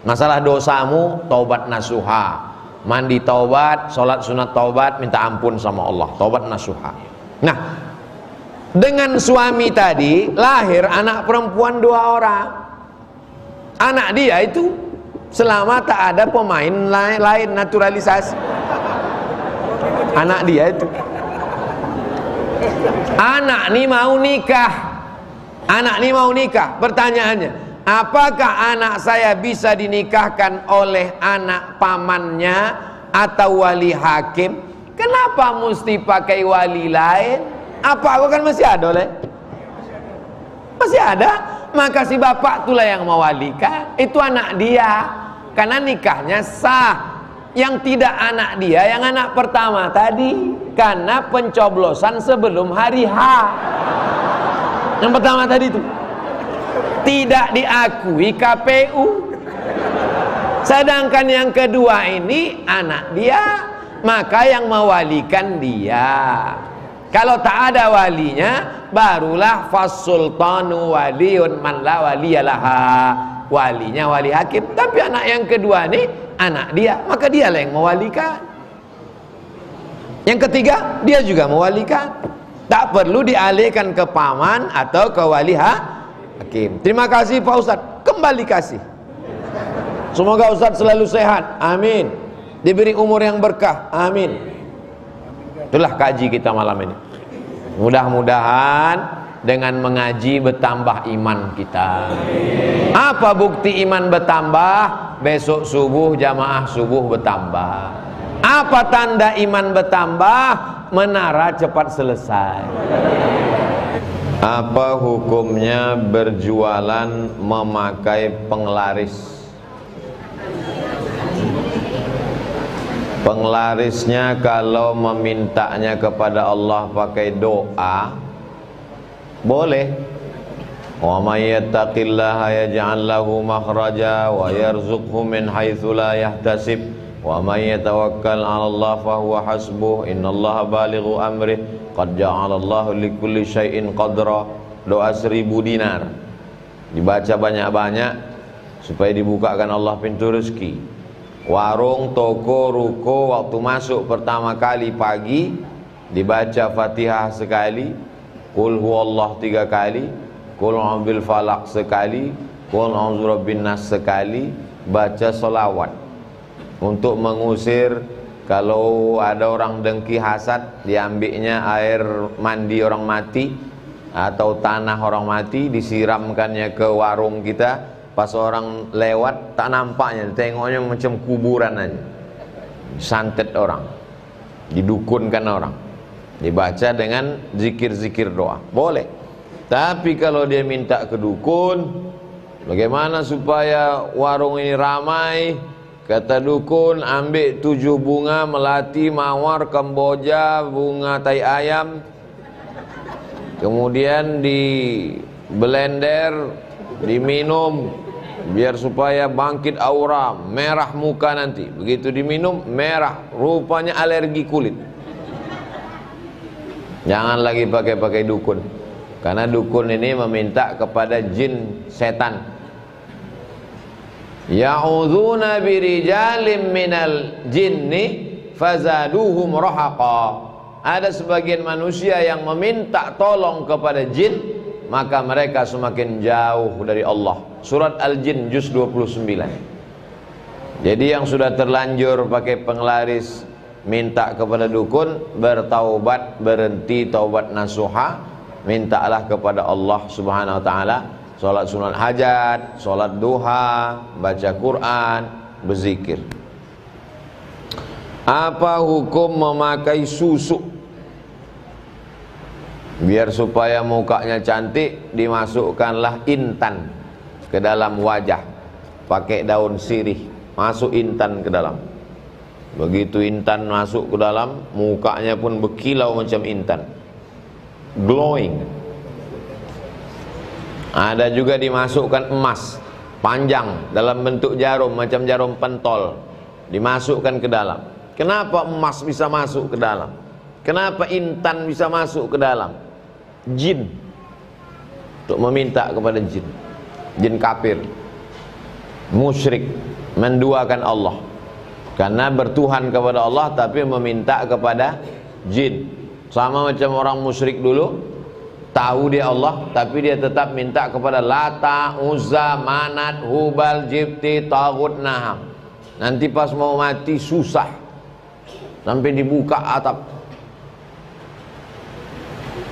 Masalah dosamu, taubat nasuha, mandi taubat, sholat sunat taubat, minta ampun sama Allah, taubat nasuha. Nah, dengan suami tadi lahir anak perempuan 2 orang. Anak dia itu selama tak ada pemain lain naturalisasi. Anak dia itu, anak ini mau nikah. Anak ini mau nikah. Pertanyaannya, apakah anak saya bisa dinikahkan oleh anak pamannya atau wali hakim? Kenapa mesti pakai wali lain? Apa aku kan masih ada oleh? Masih ada. Maka si bapak itulah yang mewalikan. Itu anak dia. Karena nikahnya sah. Yang tidak anak dia, yang anak pertama tadi. Karena pencoblosan sebelum hari H. Yang pertama tadi itu tidak diakui KPU. Sedangkan yang kedua ini anak dia, maka yang mewalikan dia. Kalau tak ada walinya, barulah fasultanu waliyun man la waliyalaha, walinya wali hakim. Tapi anak yang kedua ini anak dia, maka dialah yang mewalikan. Yang ketiga, dia juga mewalikan. Tak perlu dialihkan ke paman atau ke wali hakim. Terima kasih Pak Ustadz, kembali kasih. Semoga Ustadz selalu sehat, amin. Diberi umur yang berkah, amin. Itulah kaji kita malam ini. Mudah-mudahan dengan mengaji bertambah iman kita. Apa bukti iman bertambah? Besok subuh jamaah subuh bertambah. Apa tanda iman bertambah? Menara cepat selesai. Apa hukumnya berjualan memakai penglaris? Penglarisnya kalau memintanya kepada Allah pakai doa, boleh. Wa may yattaqillaha yaj'al lahu makhraja wa yarzuqhu min haitsu la yahtasib wa may yatawakkal 'ala Allah fa huwa hasbuh innallaha balighu amrih qad ja'alallahu likulli syai'in qadra. Doa 1000 dinar dibaca banyak-banyak supaya dibukakan Allah pintu rezeki. Warung, toko, ruko waktu masuk pertama kali pagi dibaca Fatihah sekali, Qul huwallah 3 kali, Qul a'udzu falaq sekali, Qul a'udzu birabbin nas sekali, baca selawat untuk mengusir kalau ada orang dengki hasad, diambilnya air mandi orang mati atau tanah orang mati disiramkannya ke warung kita. Pas orang lewat tak nampaknya, tengoknya macam kuburan aja, santet orang, didukunkan orang, dibaca dengan zikir-zikir doa, boleh. Tapi kalau dia minta ke dukun, bagaimana supaya warung ini ramai? Kata dukun, ambil 7 bunga melati, mawar, kemboja, bunga tai ayam, kemudian di blender, diminum, biar supaya bangkit aura, merah muka nanti. Begitu diminum, merah, rupanya alergi kulit. Jangan lagi pakai dukun, karena dukun ini meminta kepada jin setan. Ya'udzuna birijalim minal jinni fazaduhum rahaqa. Ada sebagian manusia yang meminta tolong kepada jin, maka mereka semakin jauh dari Allah. Surat Al-Jin juz 29. Jadi yang sudah terlanjur pakai penglaris minta kepada dukun, bertaubat, berhenti taubat nasuha, mintalah kepada Allah Subhanahu wa taala. Salat sunat hajat, salat duha, baca Quran, berzikir. Apa hukum memakai susuk? Biar supaya mukanya cantik, dimasukkanlah intan ke dalam wajah, pakai daun sirih, masuk intan ke dalam. Begitu intan masuk ke dalam, mukanya pun berkilau macam intan, glowing. Ada juga dimasukkan emas panjang dalam bentuk jarum, macam jarum pentol, dimasukkan ke dalam. Kenapa emas bisa masuk ke dalam? Kenapa intan bisa masuk ke dalam? Jin, untuk meminta kepada jin, jin kafir, musyrik, menduakan Allah, karena bertuhan kepada Allah tapi meminta kepada jin. Sama macam orang musyrik dulu, tahu dia Allah tapi dia tetap minta kepada Lata, Uzza, Manat, Hubal, Jibti, Taghut, Naham. Nanti pas mau mati susah, sampai dibuka atap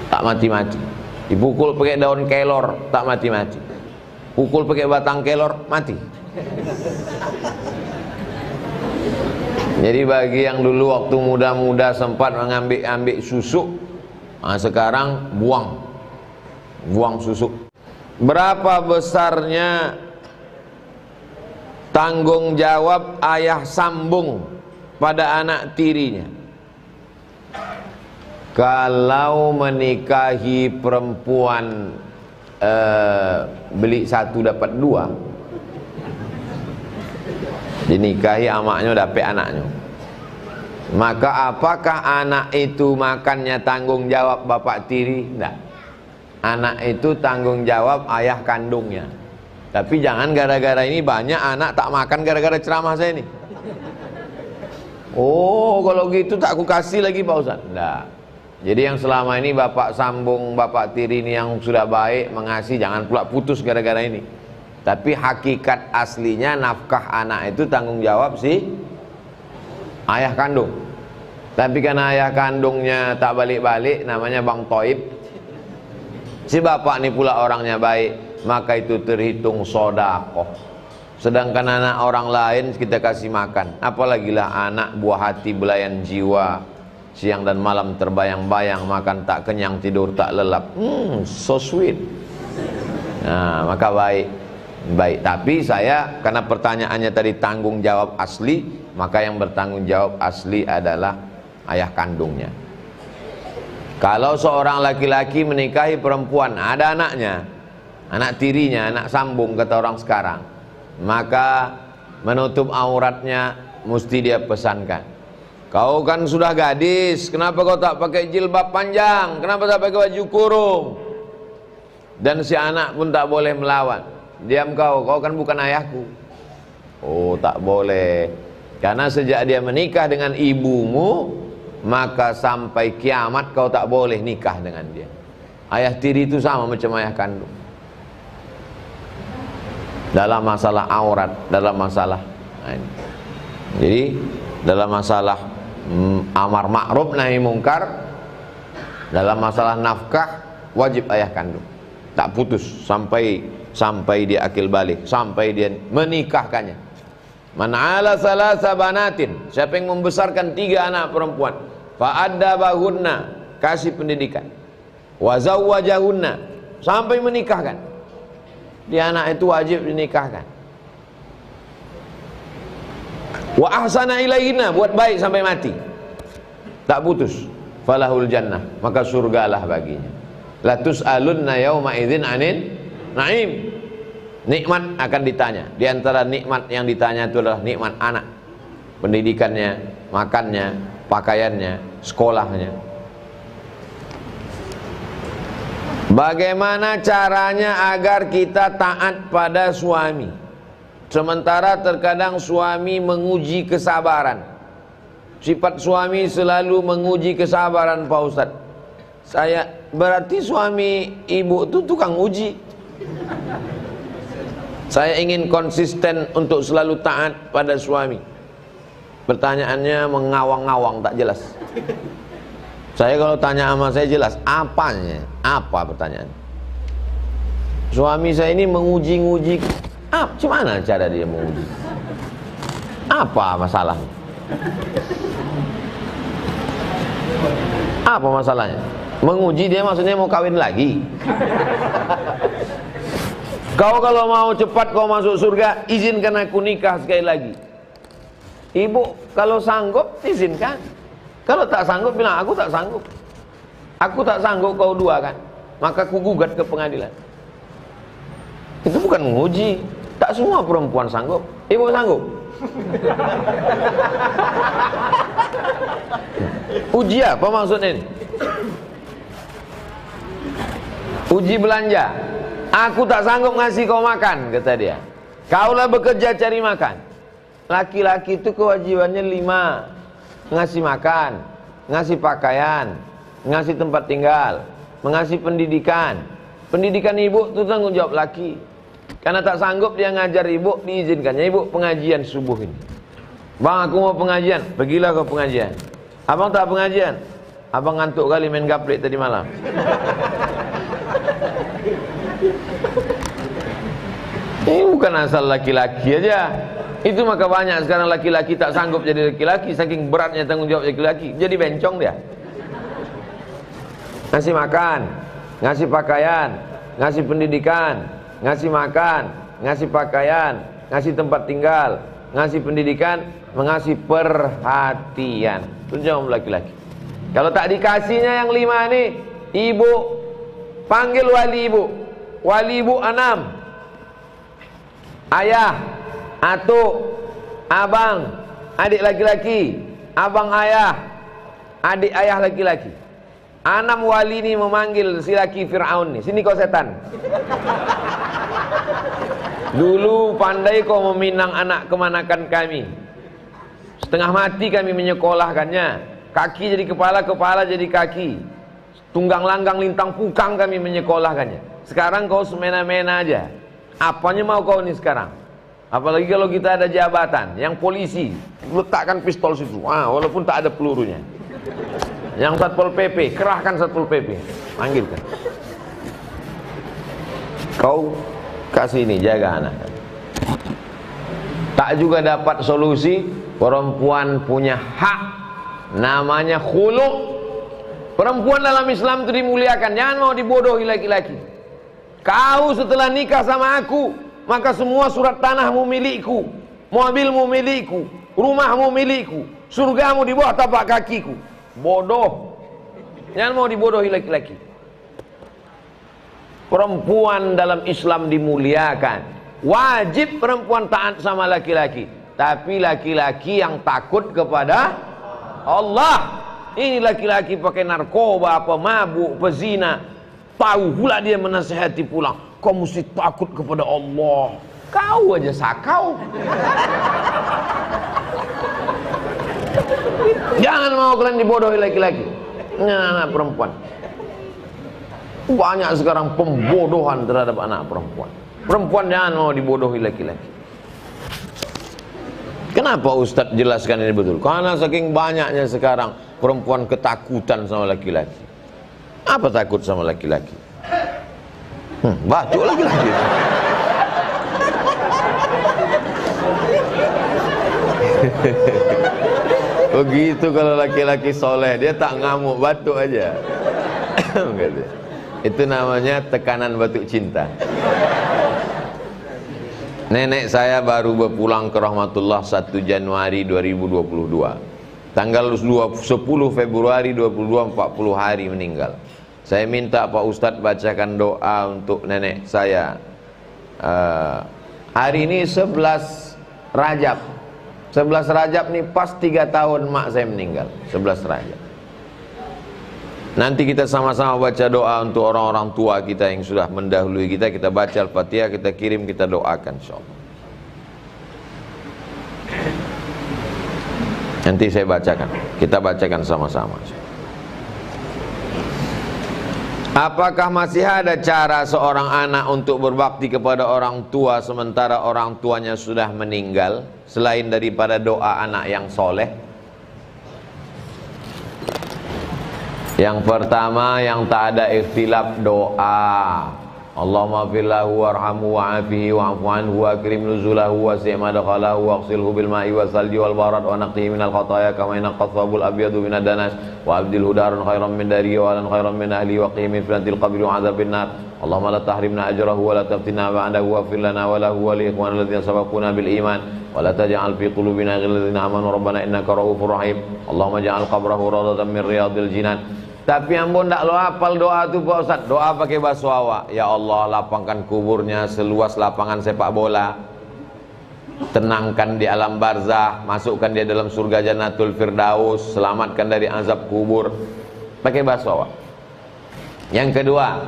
tak mati-mati, dipukul pakai daun kelor tak mati-mati, pukul pakai batang kelor mati. Jadi bagi yang dulu waktu muda-muda sempat mengambil susuk, sekarang buang susuk. Berapa besarnya tanggung jawab ayah sambung pada anak tirinya kalau menikahi perempuan beli 1 dapat 2, dinikahi amaknya dapat anaknya, maka apakah anak itu makannya tanggung jawab bapak tiri? Tidak. Anak itu tanggung jawab ayah kandungnya. Tapi jangan gara-gara ini banyak anak tak makan gara-gara ceramah saya ini. Oh kalau gitu tak aku kasih lagi Pak Ustaz. Tidak. Jadi yang selama ini bapak sambung, bapak tiri ini yang sudah baik mengasih, jangan pula putus gara-gara ini. Tapi hakikat aslinya nafkah anak itu tanggung jawab si ayah kandung. Tapi karena ayah kandungnya tak balik-balik, namanya Bang Toib, si bapak ini pula orangnya baik, maka itu terhitung sodakoh. Sedangkan anak orang lain kita kasih makan, apalagi lah anak buah hati belayan jiwa, siang dan malam terbayang-bayang, makan tak kenyang, tidur tak lelap. So sweet. Nah, maka baik. Tapi saya, karena pertanyaannya tadi tanggung jawab asli, maka yang bertanggung jawab asli adalah ayah kandungnya. Kalau seorang laki-laki menikahi perempuan, ada anaknya, anak tirinya, anak sambung kata orang sekarang, maka menutup auratnya mesti dia pesankan. Kau kan sudah gadis, kenapa kau tak pakai jilbab panjang? Kenapa tak pakai baju kurung? Dan si anak pun tak boleh melawan. Diam kau kan bukan ayahku. Oh, tak boleh. Karena sejak dia menikah dengan ibumu, maka sampai kiamat kau tak boleh nikah dengan dia. Ayah tiri itu sama macam ayah kandung. Dalam masalah aurat, dalam masalah ini. Jadi dalam masalah amar ma'ruf nahi mungkar, dalam masalah nafkah wajib ayah kandung. Tak putus sampai dia akil balik, sampai dia menikahkannya. Man ala salasa banatin, siapa yang membesarkan 3 anak perempuan, fa'addabahunna, kasih pendidikan, wa zawwajahunna, sampai menikahkan. Dia anak itu wajib dinikahkan. Wa ahsana ilaihinna, buat baik sampai mati, tak putus, falahul jannah, maka surgalah baginya. La tus'alunna yauma idzin 'anil na'im. Nikmat akan ditanya. Di antara nikmat yang ditanya itu adalah nikmat anak, pendidikannya, makannya, pakaiannya, sekolahnya. Bagaimana caranya agar kita taat pada suami, sementara terkadang suami menguji kesabaran. Sifat suami selalu menguji kesabaran, Pak Ustadz. Saya berarti suami ibu itu tukang uji. Saya ingin konsisten untuk selalu taat pada suami. Pertanyaannya mengawang-awang, tak jelas. Saya kalau tanya sama saya jelas, apanya? Apa pertanyaan? Suami saya ini menguji-nguji. Gimana cara dia menguji? Apa masalahnya? Apa masalahnya? Menguji dia maksudnya mau kawin lagi. Kau kalau mau cepat kau masuk surga, izinkan aku nikah sekali lagi. Ibu kalau sanggup izinkan. Kalau tak sanggup bilang aku tak sanggup. Aku tak sanggup, kau duakan, maka aku gugat ke pengadilan. Itu bukan menguji. Tak semua perempuan sanggup. Ibu sanggup? Uji apa maksudnya ini? Uji belanja. Aku tak sanggup ngasih kau makan, kata dia. Kaulah bekerja cari makan. Laki-laki itu kewajibannya 5. Ngasih makan, ngasih pakaian, ngasih tempat tinggal, mengasih pendidikan. Pendidikan ibu itu tanggung jawab laki. Karena tak sanggup dia ngajar ibu, diizinkannya ibu pengajian subuh ini. Bang, aku mau pengajian. Pergilah kau pengajian. Abang tak pengajian? Abang ngantuk kali main gaplek tadi malam. Ini bukan asal laki-laki aja. Itu maka banyak sekarang laki-laki tak sanggup jadi laki-laki, saking beratnya tanggung jawab laki-laki, jadi bencong dia. Ngasih makan, ngasih pakaian, ngasih pendidikan, ngasih makan, ngasih pakaian, ngasih tempat tinggal, ngasih pendidikan, mengasih perhatian. Itu jawab laki-laki. Kalau tak dikasihnya yang 5 ini, ibu panggil wali ibu. Wali ibu 6. Ayah, atuk, abang, adik laki-laki, abang ayah, adik ayah laki-laki. 6 wali ini memanggil si laki Fir'aun nih. Sini kau setan. Dulu pandai kau meminang anak kemanakan kami. Setengah mati kami menyekolahkannya. Kaki jadi kepala, kepala jadi kaki. Tunggang langgang lintang pukang kami menyekolahkannya. Sekarang kau semena-mena aja. Apanya mau kau ini sekarang? Apalagi kalau kita ada jabatan, yang polisi, letakkan pistol situ. Walaupun tak ada pelurunya. Yang Satpol PP, kerahkan Satpol PP. Panggilkan. Kau kasih ini, jaga anak. Tak juga dapat solusi, perempuan punya hak Namanya khuluq. Perempuan dalam Islam itu dimuliakan. Jangan mau dibodohi laki-laki. Kau setelah nikah sama aku, maka semua surat tanahmu milikku, mobilmu milikku, rumahmu milikku, surgamu di bawah tapak kakiku. Bodoh. Jangan mau dibodohi laki-laki. Perempuan dalam Islam dimuliakan. Wajib perempuan taat sama laki-laki. Tapi laki-laki yang takut kepada Allah. Ini laki-laki pakai narkoba, apa mabuk, pezina. Tahu pula dia menasihati pulang. Kau mesti takut kepada Allah. Kau aja sakau. Jangan mau kalian dibodohi laki-laki. Anak perempuan. Banyak sekarang pembodohan terhadap anak perempuan. Perempuan jangan mau dibodohi laki-laki. Kenapa Ustadz jelaskan ini betul? Karena saking banyaknya sekarang perempuan ketakutan sama laki-laki. Apa takut sama laki-laki? Bacok laki-laki. Begitu kalau laki-laki soleh, dia tak ngamuk, batuk aja. Itu namanya tekanan batuk cinta. Nenek saya baru berpulang ke rahmatullah 1 Januari 2022. Tanggal 10 Februari 2022, 40 hari meninggal. Saya minta Pak Ustadz bacakan doa untuk nenek saya. Hari ini 11 Rajab. 11 Rajab nih pas 3 tahun mak saya meninggal. 11 Rajab. Nanti kita sama-sama baca doa untuk orang-orang tua kita yang sudah mendahului kita. Kita baca Al-Fatihah, kita kirim, kita doakan insyaallah. Nanti saya bacakan. Kita bacakan sama-sama. Apakah masih ada cara seorang anak untuk berbakti kepada orang tua sementara orang tuanya sudah meninggal, selain daripada doa anak yang soleh? Yang pertama, yang tak ada ikhtilaf, doa. Allahumma fillahu warhamhu wa'afihi wa'afu anhu wa akrim nuzulahu wa si'ma dakhalahu wa aghsilhu bil ma'i wa salji wal barad wa naqqihi minal khataaya kama yanqqa thawbul abyadu minad danas wa abdilhu daran khairan min dari wa alan khairan min ahli wa qihim min fitnatil qabri wa adzabin nar. Allahumma la tahrimna ajrahu wa la taftinna ba'dahu wa fir lana wa lahu wa li ikhwana alladhina sabaquna bil iman wa la taj'al fi qulubina ghillan lil ladzina amanu rabbana innaka ra'ufur rahim. Allahumma ja'al qabrahu rawdatan min riyadil jinan. Tapi ampun tak lo hafal doa tu Pak Ustaz. Doa pakai bahasa awak. Ya Allah, lapangkan kuburnya seluas lapangan sepak bola. Tenangkan di alam barzah, masukkan dia dalam surga Jannatul Firdaus, selamatkan dari azab kubur. Pakai bahasa awak. Yang kedua,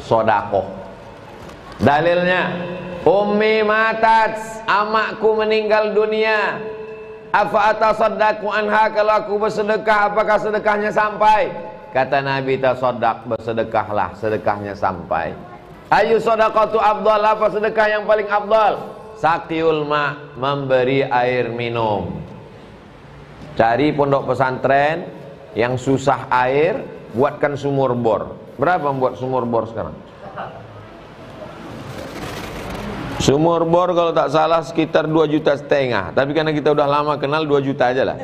sedekah. Dalilnya, ummi matat, amakku meninggal dunia. Afa atasaddaqu anha, kalau aku bersedekah apakah sedekahnya sampai? Kata Nabi, tasaddaq, bersedekahlah, sedekahnya sampai. Ayu sadaqatu afdal, apa sedekah yang paling afdal? Saqiul ma, memberi air minum. Cari pondok pesantren yang susah air, buatkan sumur bor. Berapa membuat sumur bor sekarang? Sumur bor kalau tak salah sekitar 2,5 juta. Tapi karena kita udah lama kenal, 2 juta aja lah.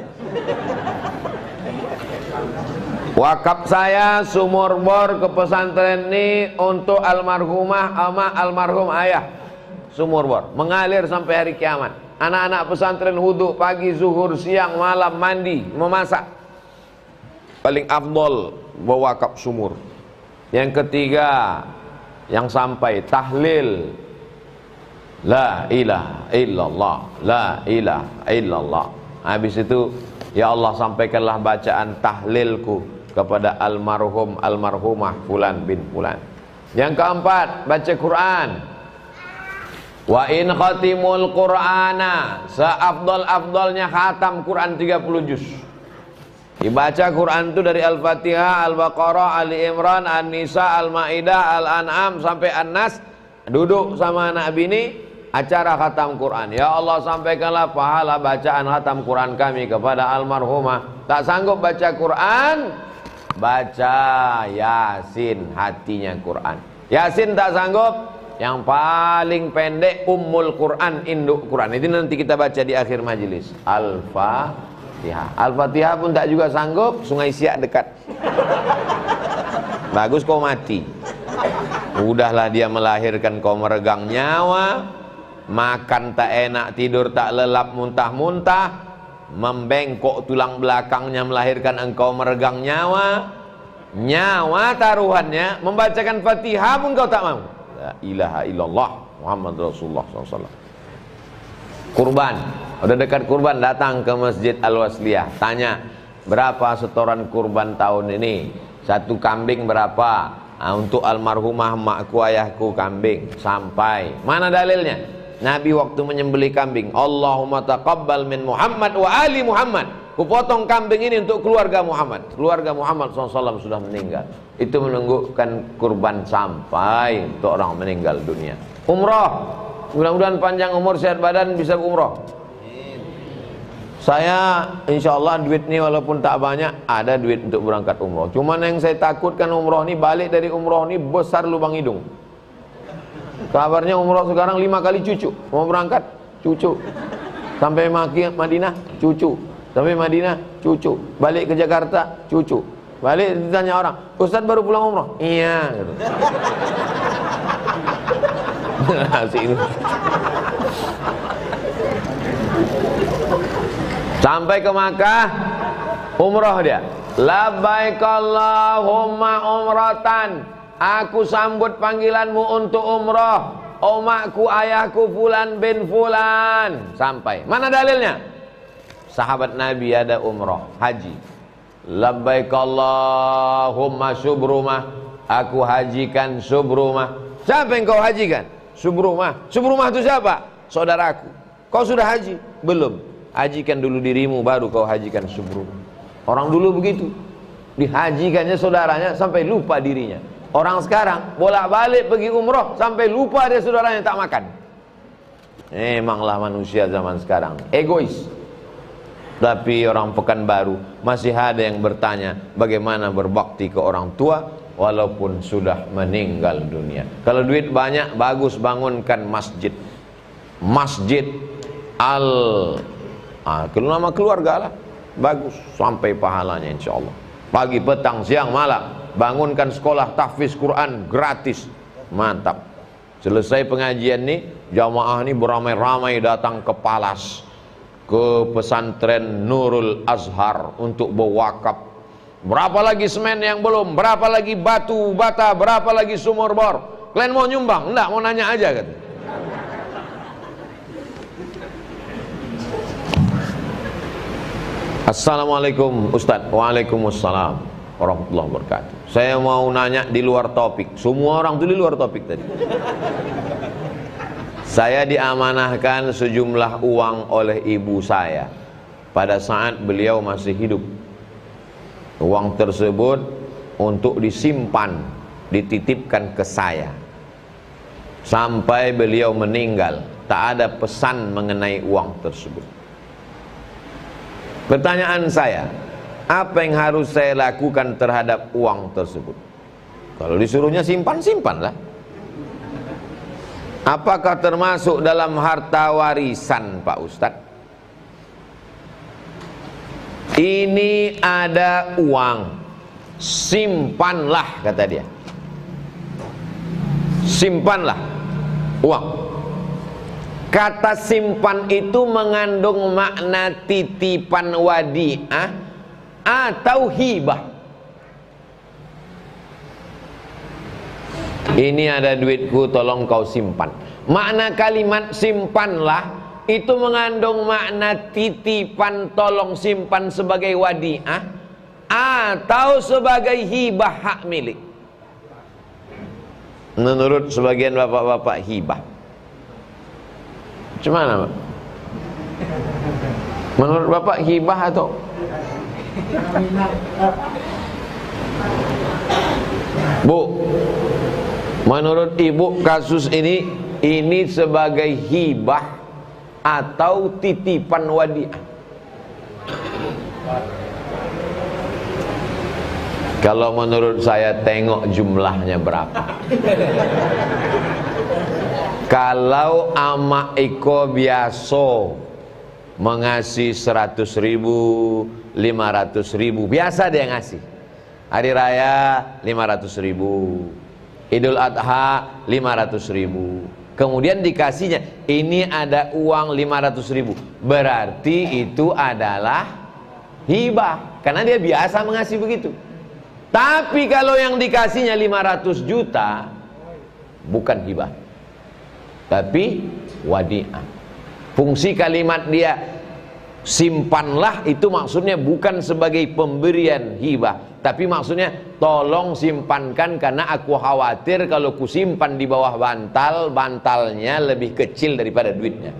Wakaf saya sumur bor ke pesantren ini untuk almarhumah ama almarhum ayah. Sumur bor mengalir sampai hari kiamat. Anak-anak pesantren wudu pagi, zuhur, siang, malam, mandi, memasak. Paling afdol berwakaf sumur. Yang ketiga, yang sampai tahlil. La ilaha illallah, la ilaha illallah. Habis itu, ya Allah sampaikanlah bacaan tahlilku kepada almarhum almarhumah fulan bin fulan. Yang keempat, baca Quran. Wa in khatimul Qur'ana, seafdal-afdalnya khatam Quran 30 juz. Dibaca Quran itu dari Al-Fatihah, Al-Baqarah, Ali Imran, An-Nisa, Al-Maidah, Al-An'am sampai An-Nas. Duduk sama anak bini, acara khatam Quran. Ya Allah sampaikanlah pahala bacaan khatam Quran kami kepada almarhumah. Tak sanggup baca Quran, baca Yasin, hatinya Quran. Yasin tak sanggup, yang paling pendek Ummul Quran, induk Quran. Itu nanti kita baca di akhir majelis. Al-Fatihah. Al-Fatihah. Al-Fatihah pun tak juga sanggup, Sungai Siak dekat. Bagus kau mati. Udahlah dia melahirkan kau meregang nyawa, makan tak enak, tidur tak lelap, muntah-muntah, membengkok tulang belakangnya melahirkan engkau meregang nyawa. Nyawa taruhannya, membacakan Fatihah pun kau tak mau. La ilaha illallah Muhammad Rasulullah SAW. Kurban, udah dekat kurban, datang ke Masjid Al-Wasliyah, tanya berapa setoran kurban tahun ini, satu kambing berapa? Untuk almarhumah makku ayahku kambing, sampai mana dalilnya? Nabi waktu menyembelih kambing, Allahumma taqabbal min Muhammad wa ali Muhammad, ku potong kambing ini untuk keluarga Muhammad. Keluarga Muhammad SAW sudah meninggal. Itu menunjukkan kurban sampai untuk orang meninggal dunia. Umrah, mudah-mudahan panjang umur, sehat badan, bisa umrah. Saya insya Allah duit ini walaupun tak banyak, ada duit untuk berangkat umrah. Cuman yang saya takutkan umrah ini, balik dari umrah ini besar lubang hidung. Kabarnya umrah sekarang 5 kali cucu. Mau berangkat, cucu. Sampai Madinah, cucu. Sampai Madinah, cucu. Balik ke Jakarta, cucu. Balik ditanya orang, Ustaz baru pulang umrah? Iya gitu. Sampai ke Makkah, umrah dia. Labbaik Allahumma umratan, aku sambut panggilanmu untuk umrah. Omakku, ayahku fulan bin fulan. Sampai. Mana dalilnya? Sahabat Nabi ada umrah, haji. Labbaik Allahumma subrumah, aku hajikan subrumah. Siapa yang kau hajikan? Subrumah. Subrumah itu siapa? Saudaraku. Kau sudah haji? Belum. Hajikan dulu dirimu, baru kau hajikan subrumah. Orang dulu begitu, dihajikannya saudaranya sampai lupa dirinya. Orang sekarang bolak-balik pergi umroh sampai lupa dia saudaranya, tak makan. Memanglah manusia zaman sekarang egois. Tapi orang Pekanbaru masih ada yang bertanya bagaimana berbakti ke orang tua walaupun sudah meninggal dunia. Kalau duit banyak, bagus bangunkan masjid. Masjid kalau nama keluarga lah, bagus, sampai pahalanya insya Allah. Pagi, petang, siang, malam, bangunkan sekolah tahfiz Quran gratis, mantap. Selesai pengajian nih, jamaah nih beramai-ramai datang ke Palas, ke pesantren Nurul Azhar untuk berwakaf. Berapa lagi semen yang belum, berapa lagi batu bata, berapa lagi sumur bor. Kalian mau nyumbang? Enggak, mau nanya aja kan. Assalamualaikum Ustadz. Waalaikumsalam warahmatullahi wabarakatuh. Saya mau nanya di luar topik. Semua orang itu di luar topik tadi. Saya diamanahkan sejumlah uang oleh ibu saya pada saat beliau masih hidup. Uang tersebut untuk disimpan, dititipkan ke saya sampai beliau meninggal. Tak ada pesan mengenai uang tersebut. Pertanyaan saya, apa yang harus saya lakukan terhadap uang tersebut? Kalau disuruhnya simpan, simpanlah. Apakah termasuk dalam harta warisan, Pak Ustadz? Ini ada uang, simpanlah, kata dia. Simpanlah uang. Kata simpan itu mengandung makna titipan wadiah atau hibah. Ini ada duitku, tolong kau simpan. Makna kalimat simpanlah itu mengandung makna titipan, tolong simpan sebagai wadiah atau sebagai hibah, hak milik. Menurut sebagian bapak-bapak hibah. Gimana, Pak? Menurut Bapak hibah atau? Bu, menurut Ibu kasus ini sebagai hibah atau titipan wadiah? Kalau menurut saya, tengok jumlahnya berapa. Kalau ama iko biaso mengasih 100.000, 500.000, biasa dia ngasih. Hari raya 500.000, Idul Adha 500.000, kemudian dikasihnya ini ada uang 500.000, berarti itu adalah hibah karena dia biasa mengasih begitu. Tapi kalau yang dikasihnya 500 juta bukan hibah, tapi wadi'ah. Fungsi kalimat dia simpanlah itu maksudnya bukan sebagai pemberian hibah, tapi maksudnya tolong simpankan karena aku khawatir kalau kusimpan di bawah bantal, bantalnya lebih kecil daripada duitnya.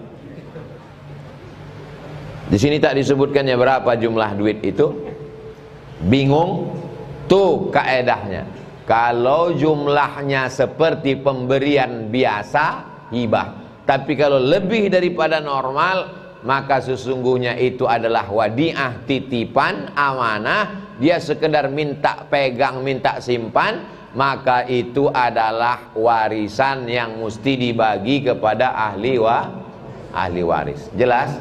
Di sini tak disebutkannya berapa jumlah duit itu. Bingung? Tuh kaedahnya. Kalau jumlahnya seperti pemberian biasa, hibah. Tapi kalau lebih daripada normal, maka sesungguhnya itu adalah wadi'ah, titipan, amanah. Dia sekedar minta pegang, minta simpan, maka itu adalah warisan yang mesti dibagi kepada ahli waris. Jelas?